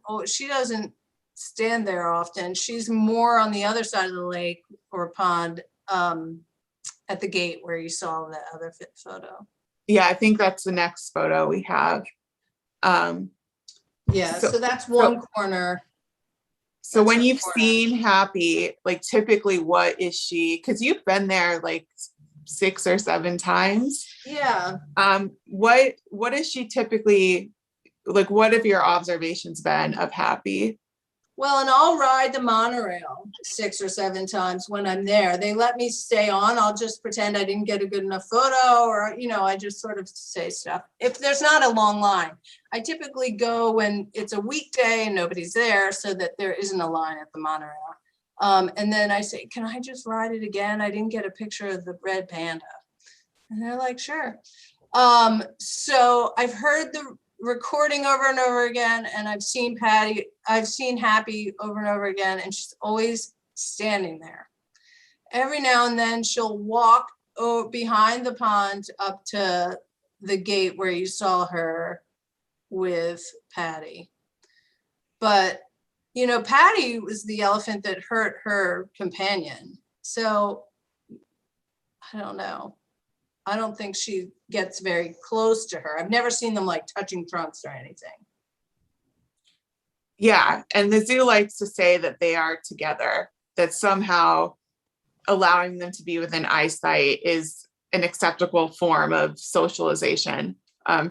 S3: stand there often. She's more on the other side of the lake or pond, at the gate where you saw that other photo.
S2: Yeah, I think that's the next photo we have.
S3: Yeah, so that's one corner.
S2: So when you've seen Happy, like typically what is she, because you've been there like 6 or 7 times.
S3: Yeah.
S2: What is she typically, like what have your observations been of Happy?
S3: Well, and I'll ride the monorail 6 or 7 times when I'm there. They let me stay on. I'll just pretend I didn't get a good enough photo, or, you know, I just sort of say stuff. If there's not a long line, I typically go when it's a weekday and nobody's there so that there isn't a line at the monorail. And then I say, can I just ride it again? I didn't get a picture of the red panda. And they're like, sure. So I've heard the recording over and over again, and I've seen Happy over and over again, and she's always standing there. Every now and then she'll walk behind the pond up to the gate where you saw her with Patty. But, you know, Patty was the elephant that hurt her companion. So I don't know. I don't think she gets very close to her. I've never seen them like touching trunks or anything.
S2: Yeah, and the zoo likes to say that they are together, that somehow allowing them to be within eyesight is an acceptable form of socialization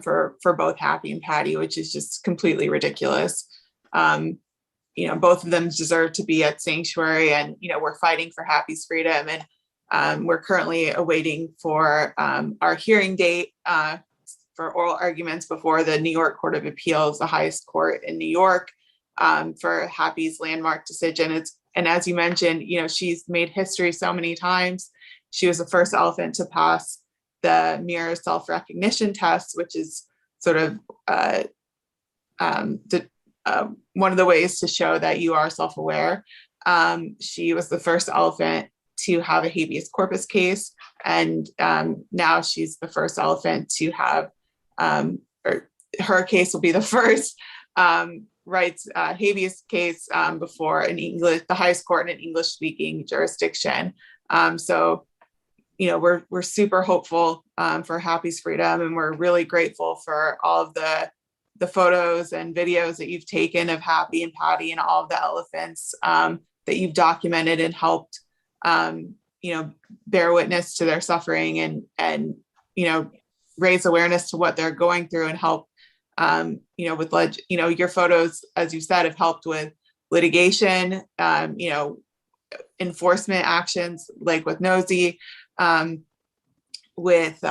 S2: for both Happy and Patty, which is just completely ridiculous. You know, both of them deserve to be at sanctuary, and, you know, we're fighting for Happy's freedom, and we're currently awaiting for our hearing date for oral arguments before the New York Court of Appeals, the highest court in New York, for Happy's landmark decision. And as you mentioned, you know, she's made history so many times. She was the first elephant to pass the mirror self-recognition test, which is sort of one of the ways to show that you are self-aware. She was the first elephant to have a habeas corpus case, and now she's the first elephant to have, or her case will be the first habeas case before the highest court in an English-speaking jurisdiction. So, you know, we're super hopeful for Happy's freedom, and we're really grateful for all of the photos and videos that you've taken of Happy and Patty and all of the elephants that you've documented and helped you know, bear witness to their suffering and, you know, raise awareness to what they're going through, and help, you know, with, you know, your photos, as you said, have helped with litigation, you know, enforcement actions, like with Nosy, with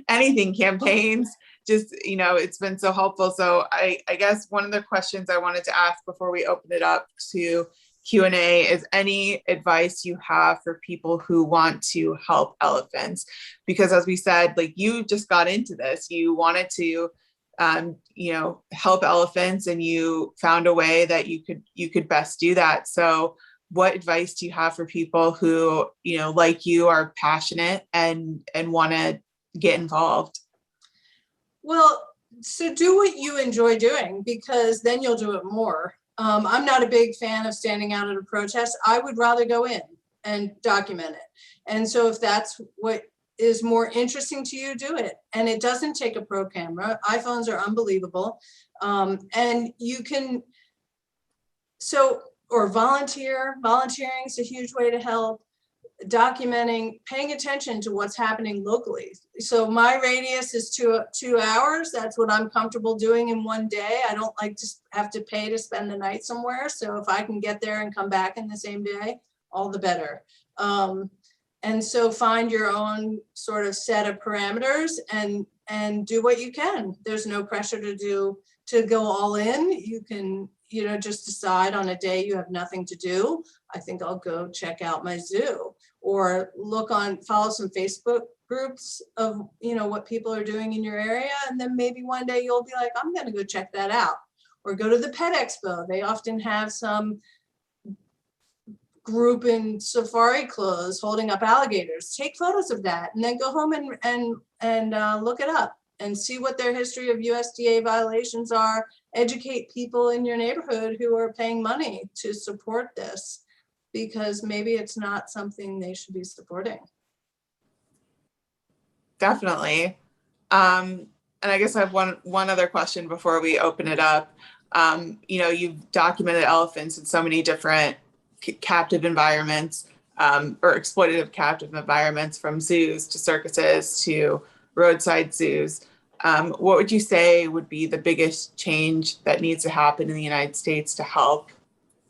S2: anything, campaigns, just, it's been so helpful. So I guess one of the questions I wanted to ask before we open it up to Q&A is any advice you have for people who want to help elephants? Because as we said, like, you just got into this, you wanted to, help elephants, and you found a way that you could best do that. So what advice do you have for people who, like you, are passionate and want to get involved?
S3: Well, so do what you enjoy doing, because then you'll do it more. I'm not a big fan of standing out at a protest. I would rather go in and document it. And so if that's what is more interesting to you, do it. And it doesn't take a pro camera. iPhones are unbelievable. And you can, or volunteering is a huge way to help. Documenting, paying attention to what's happening locally. So my radius is 2 hours. That's what I'm comfortable doing in one day. I don't like to have to pay to spend the night somewhere. So if I can get there and come back in the same day, all the better. And so find your own sort of set of parameters and do what you can. There's no pressure to go all in. You can, just decide on a day you have nothing to do. I think I'll go check out my zoo, or follow some Facebook groups of, what people are doing in your area. And then maybe one day you'll be like, I'm going to go check that out, or go to the Pet Expo. They often have some group in safari clothes holding up alligators. Take photos of that and then go home and look it up and see what their history of USDA violations are. Educate people in your neighborhood who are paying money to support this, because maybe it's not something they should be supporting.
S2: Definitely. And I guess I have one other question before we open it up. You've documented elephants in so many different captive environments, or exploitative captive environments, from zoos to circuses to roadside zoos. What would you say would be the biggest change that needs to happen in the United States to help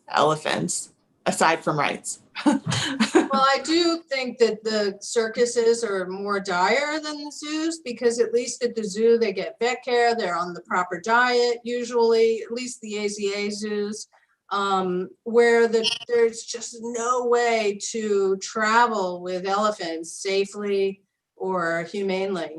S2: elephants, aside from rights?
S3: Well, I do think that the circuses are more dire than the zoos, because at least at the zoo, they get vet care, they're on the proper diet, usually, at least the AZA zoos, where there's just no way to travel with elephants safely or humanely.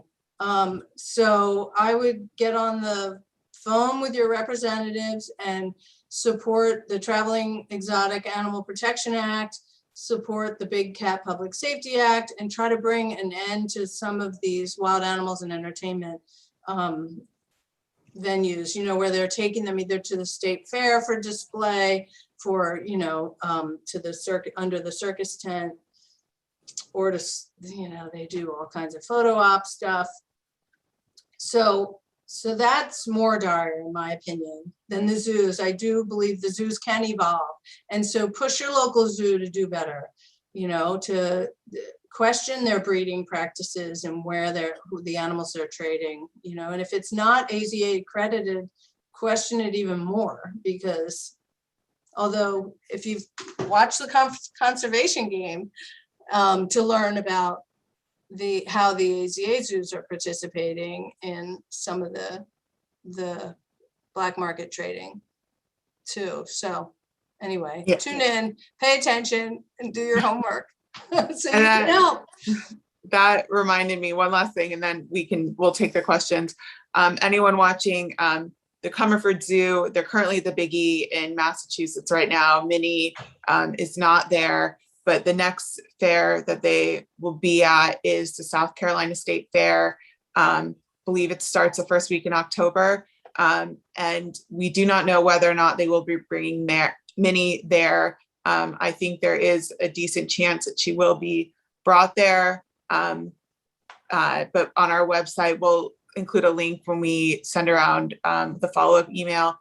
S3: So I would get on the phone with your representatives and support the Traveling Exotic Animal Protection Act, support the Big Cat Public Safety Act, and try to bring an end to some of these wild animals and entertainment venues, where they're taking them either to the state fair for display, for, to the circuit, under the circus tent, or to, they do all kinds of photo op stuff. So that's more dire, in my opinion, than the zoos. I do believe the zoos can evolve. And so push your local zoo to do better, to question their breeding practices and who the animals are trading, and if it's not AZA accredited, question it even more, because although if you've watched the conservation game to learn about how the AZA zoos are participating in some of the black market trading too. So anyway, yeah. Tune in, pay attention, and do your homework so you can help.
S2: That reminded me one last thing, and then we'll take the questions. Anyone watching the Comerford Zoo, they're currently the biggie in Massachusetts right now. Minnie is not there. But the next fair that they will be at is the South Carolina State Fair. Believe it starts the first week in October. And we do not know whether or not they will be bringing Minnie there. I think there is a decent chance that she will be brought there. But on our website, we'll include a link when we send around the follow-up email.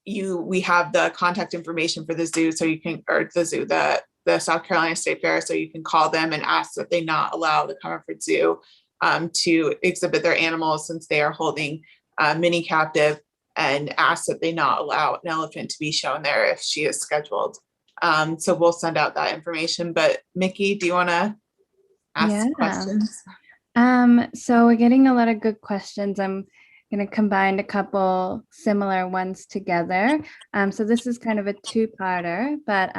S2: We have the contact information for the zoo, so you can, or the South Carolina State Fair, so you can call them and ask that they not allow the Comerford Zoo to exhibit their animals, since they are holding Minnie captive, and ask that they not allow an elephant to be shown there if she is scheduled. So we'll send out that information. But Mickey, do you want to ask questions?
S1: So we're getting a lot of good questions. I'm going to combine a couple similar ones together. So this is kind of a two-parter, but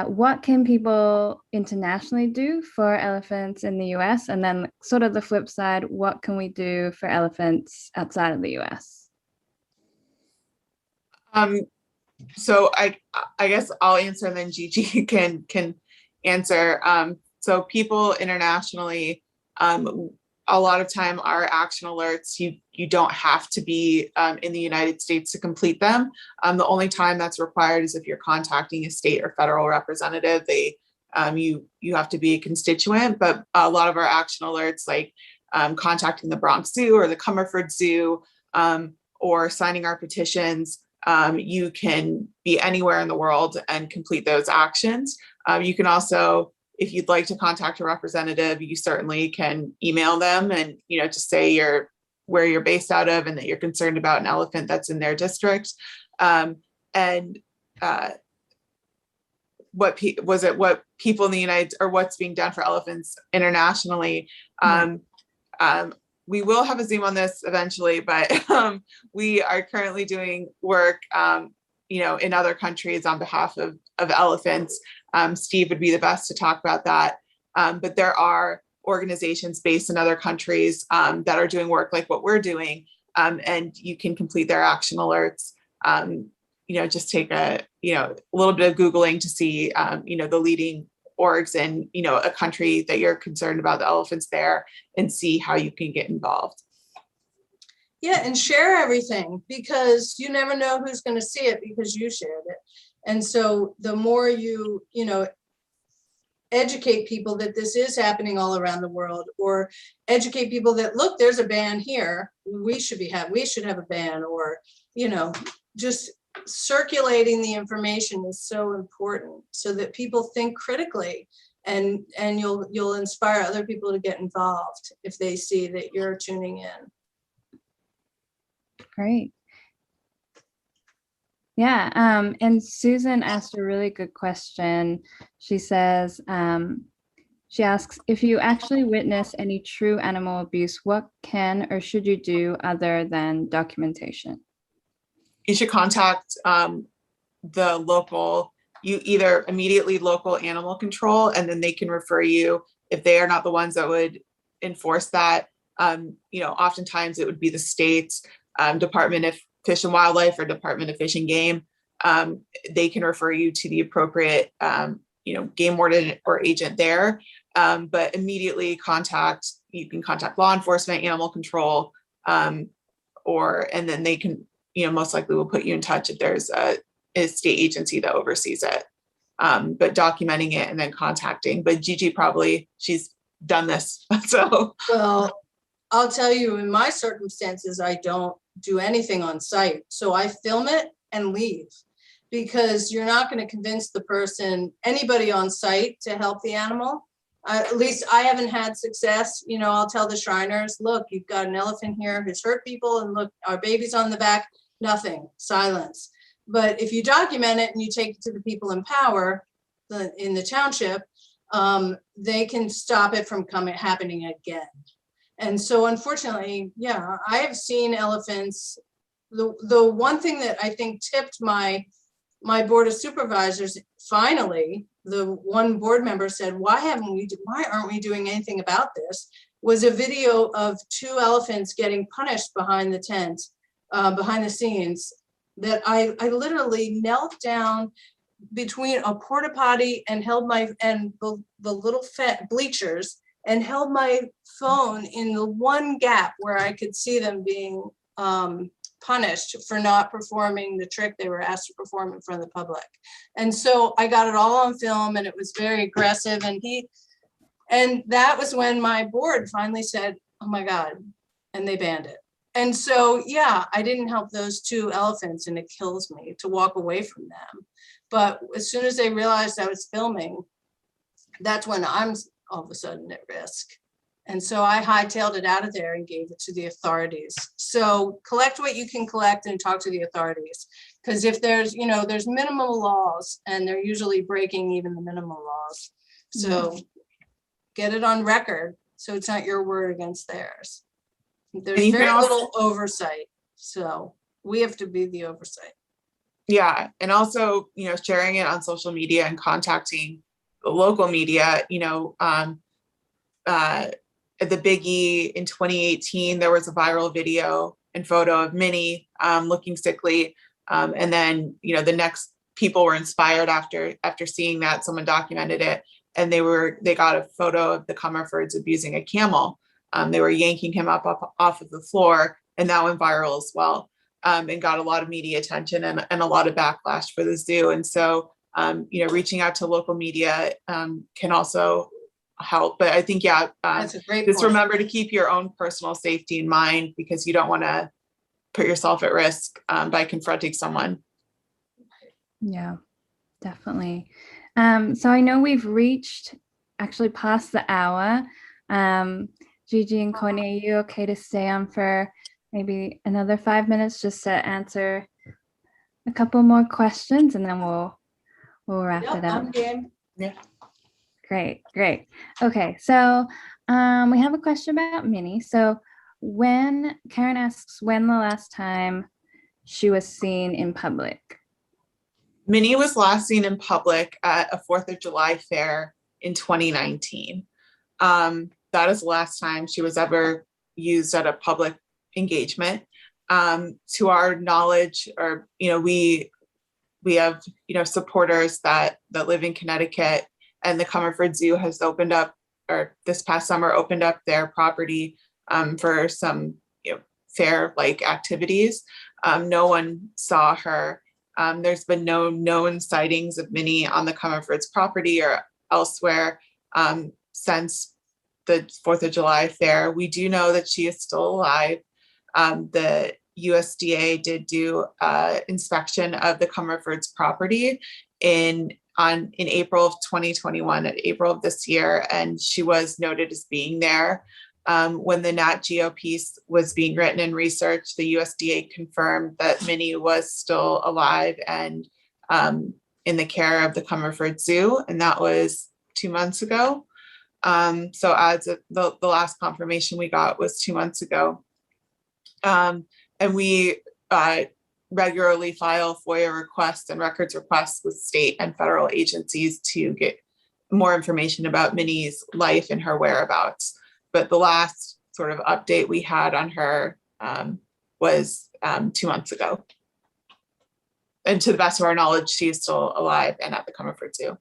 S1: what can people internationally do for elephants in the US? And then sort of the flip side, what can we do for elephants outside of the US?
S2: So I guess I'll answer and then Gigi can answer. So people internationally, a lot of time our action alerts, you don't have to be in the United States to complete them. The only time that's required is if you're contacting a state or federal representative. You have to be a constituent, but a lot of our action alerts, like contacting the Bronx Zoo or the Cumberford Zoo, or signing our petitions, you can be anywhere in the world and complete those actions. You can also, if you'd like to contact a representative, you certainly can email them and, just say where you're based out of and that you're concerned about an elephant that's in their district. What people in the United, or what's being done for elephants internationally. We will have a Zoom on this eventually, but we are currently doing work, in other countries on behalf of elephants. Steve would be the best to talk about that. But there are organizations based in other countries that are doing work like what we're doing, and you can complete their action alerts. Just take a little bit of Googling to see the leading orgs in a country that you're concerned about the elephants there, and see how you can get involved.
S3: Yeah, and share everything, because you never know who's going to see it because you shared it. And so the more you educate people that this is happening all around the world, or educate people that, look, there's a ban here, we should have a ban, or just circulating the information is so important, so that people think critically, and you'll inspire other people to get involved if they see that you're tuning in.
S1: Great. Yeah, and Susan asked a really good question. She says, she asks, if you actually witness any true animal abuse, what can or should you do other than documentation?
S2: You should contact the local, either immediately local animal control, and then they can refer you if they are not the ones that would enforce that. Oftentimes it would be the state's Department of Fish and Wildlife or Department of Fish and Game. They can refer you to the appropriate, game warden or agent there. But immediately you can contact law enforcement, animal control, and then they can, most likely will put you in touch if there's a state agency that oversees it. But documenting it and then contacting. But Gigi she's done this. So.
S3: Well, I'll tell you, in my circumstances, I don't do anything on site. So I film it and leave, because you're not going to convince anybody on site to help the animal. At least I haven't had success. I'll tell the Shriners, look, you've got an elephant here who's hurt people, and look, our baby's on the back. Nothing, silence. But if you document it and you take it to the people in power in the township, they can stop it from happening again. And so unfortunately, yeah, I have seen elephants. The one thing that I think tipped my board of supervisors, finally, the one board member said, why aren't we doing anything about this? Was a video of 2 elephants getting punished behind the tent, behind the scenes, that I literally knelt down between a porta potty and held the little bleachers, and held my phone in the one gap where I could see them being punished for not performing the trick they were asked to perform in front of the public. And so I got it all on film, and it was very aggressive. And that was when my board finally said, oh my God, and they banned it. And so, yeah, I didn't help those 2 elephants, and it kills me to walk away from them. But as soon as they realized I was filming, that's when I'm all of a sudden at risk. And so I hightailed it out of there and gave it to the authorities. So collect what you can collect and talk to the authorities. Because if there's minimal laws, and they're usually breaking even the minimal laws. So get it on record So it's not your word against theirs.
S2: And
S3: There's
S2: you can
S3: very
S2: also-
S3: little oversight. So we have to be the oversight.
S2: Yeah. And also, sharing it on social media and contacting the local media, the Biggie in 2018, there was a viral video and photo of Minnie looking sickly. And then, the next people were inspired after seeing that. Someone documented it, and they got a photo of the Comerfords abusing a camel. They were yanking him up off of the floor, and that went viral as well, and got a lot of media attention and a lot of backlash for the zoo. And so, reaching out to local media can also help. But I think,
S3: That's a great
S2: just
S3: point.
S2: remember to keep your own personal safety in mind, because you don't want to put yourself at risk by confronting someone.
S1: Yeah, definitely. So I know we've reached actually past the hour. Gigi and Courtney, are you okay to stay on for maybe another 5 minutes just to answer a couple more questions, and then we'll wrap
S3: Yep,
S1: it up?
S3: I'm game.
S2: Yeah.
S1: Great. Okay, so we have a question about Minnie. So Karen asks when the last time she was seen in public.
S2: Minnie was last seen in public at a 4th of July fair in 2019. That is the last time she was ever used at a public engagement. To our knowledge, or we have supporters that live in Connecticut, and the Comerford Zoo has opened up, or this past summer opened up their property for some fair-like activities. No one saw her. There's been no known sightings of Minnie on the Comerford's property or elsewhere since the 4th of July fair. We do know that she is still alive. The USDA did do inspection of the Comerford's property in April of 2021, at April of this year, and she was noted as being there. When the Nat Geo piece was being written and researched, the USDA confirmed that Minnie was still alive and in the care of the Comerford Zoo, and that was 2 months ago. So as the last confirmation we got was 2 months ago. And we regularly file FOIA requests and records requests with state and federal agencies to get more information about Minnie's life and her whereabouts. But the last sort of update we had on her was 2 months ago. And to the best of our knowledge, she is still alive and at the Comerford Zoo.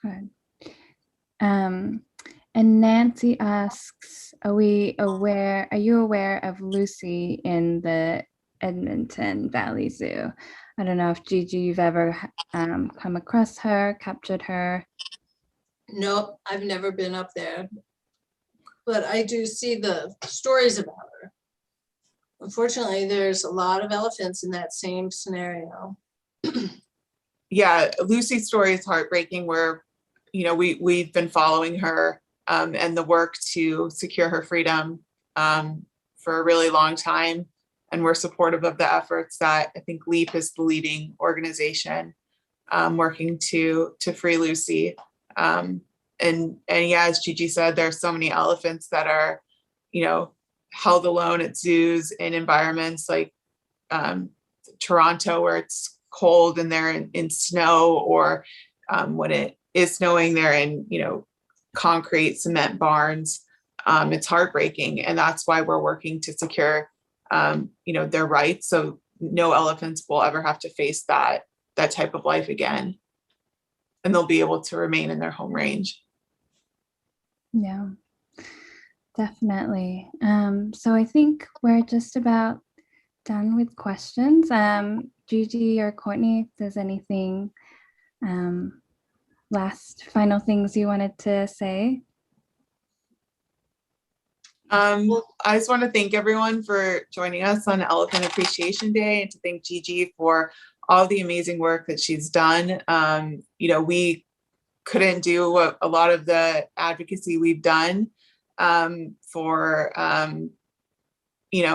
S1: Good. And Nancy asks, are you aware of Lucy in the Edmonton Valley Zoo? I don't know if Gigi, you've ever come across her, captured her.
S3: Nope, I've never been up there. But I do see the stories about her. Unfortunately, there's a lot of elephants in that same scenario.
S2: Yeah, Lucy's story is heartbreaking, where we've been following her and the work to secure her freedom for a really long time. And we're supportive of the efforts that I think LEAP is the leading organization working to free Lucy. And yeah, as Gigi said, there's so many elephants that are, held alone at zoos in environments like Toronto, where it's cold and they're in snow, or when it is snowing, they're in, concrete cement barns. It's heartbreaking. And that's why we're working to secure, their rights. So no elephants will ever have to face that type of life again. And they'll be able to remain in their home range.
S1: Yeah, definitely. So I think we're just about done with questions. Gigi or Courtney, if there's anything, last final things you wanted to say?
S2: I just want to thank everyone for joining us on Elephant Appreciation Day, and to thank Gigi for all the amazing work that she's done. We couldn't do a lot of the advocacy we've done for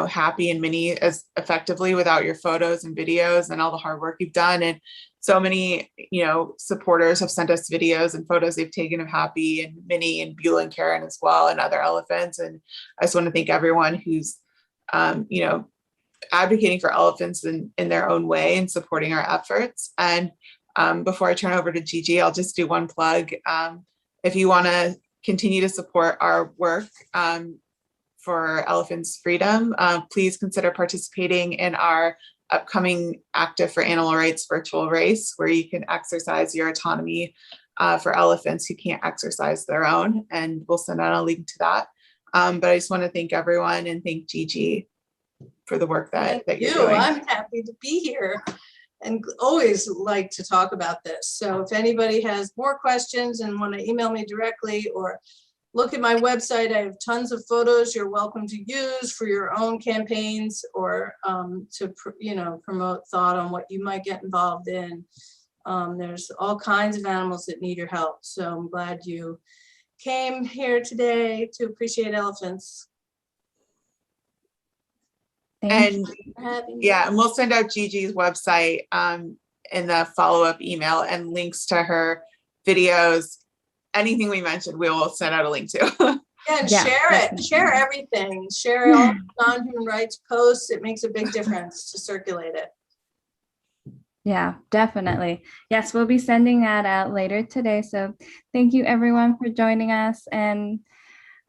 S2: happy and Minnie as effectively without your photos and videos and all the hard work you've done. And so many, supporters have sent us videos and photos they've taken of Happy and Minnie and Beulah and Karen as well, and other elephants. And I just want to thank everyone who's, advocating for elephants in their own way and supporting our efforts. And before I turn over to Gigi, I'll just do one plug. If you want to continue to support our work, for elephants' freedom, please consider participating in our upcoming Active for Animal Rights virtual race, where you can exercise your autonomy for elephants who can't exercise their own. And we'll send out a link to that. But I just want to thank everyone and thank Gigi for the work that you're doing.
S3: I'm happy to be here and always like to talk about this. So if anybody has more questions and want to email me directly or look at my website, I have tons of photos you're welcome to use for your own campaigns or to promote thought on what you might get involved in. There's all kinds of animals that need your help. So I'm glad you came here today to appreciate elephants.
S2: And yeah, and we'll send out Gigi's website in the follow-up email and links to her videos. Anything we mentioned, we will send out a link to.
S3: And share it, share everything, share all non-human rights posts. It makes a big difference to circulate it.
S1: Yeah, definitely. Yes, we'll be sending that out later today. So thank you everyone for joining us, and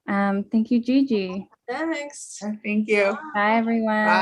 S1: thank you, Gigi.
S3: Thanks.
S2: Thank you.
S1: Bye everyone.
S2: Bye.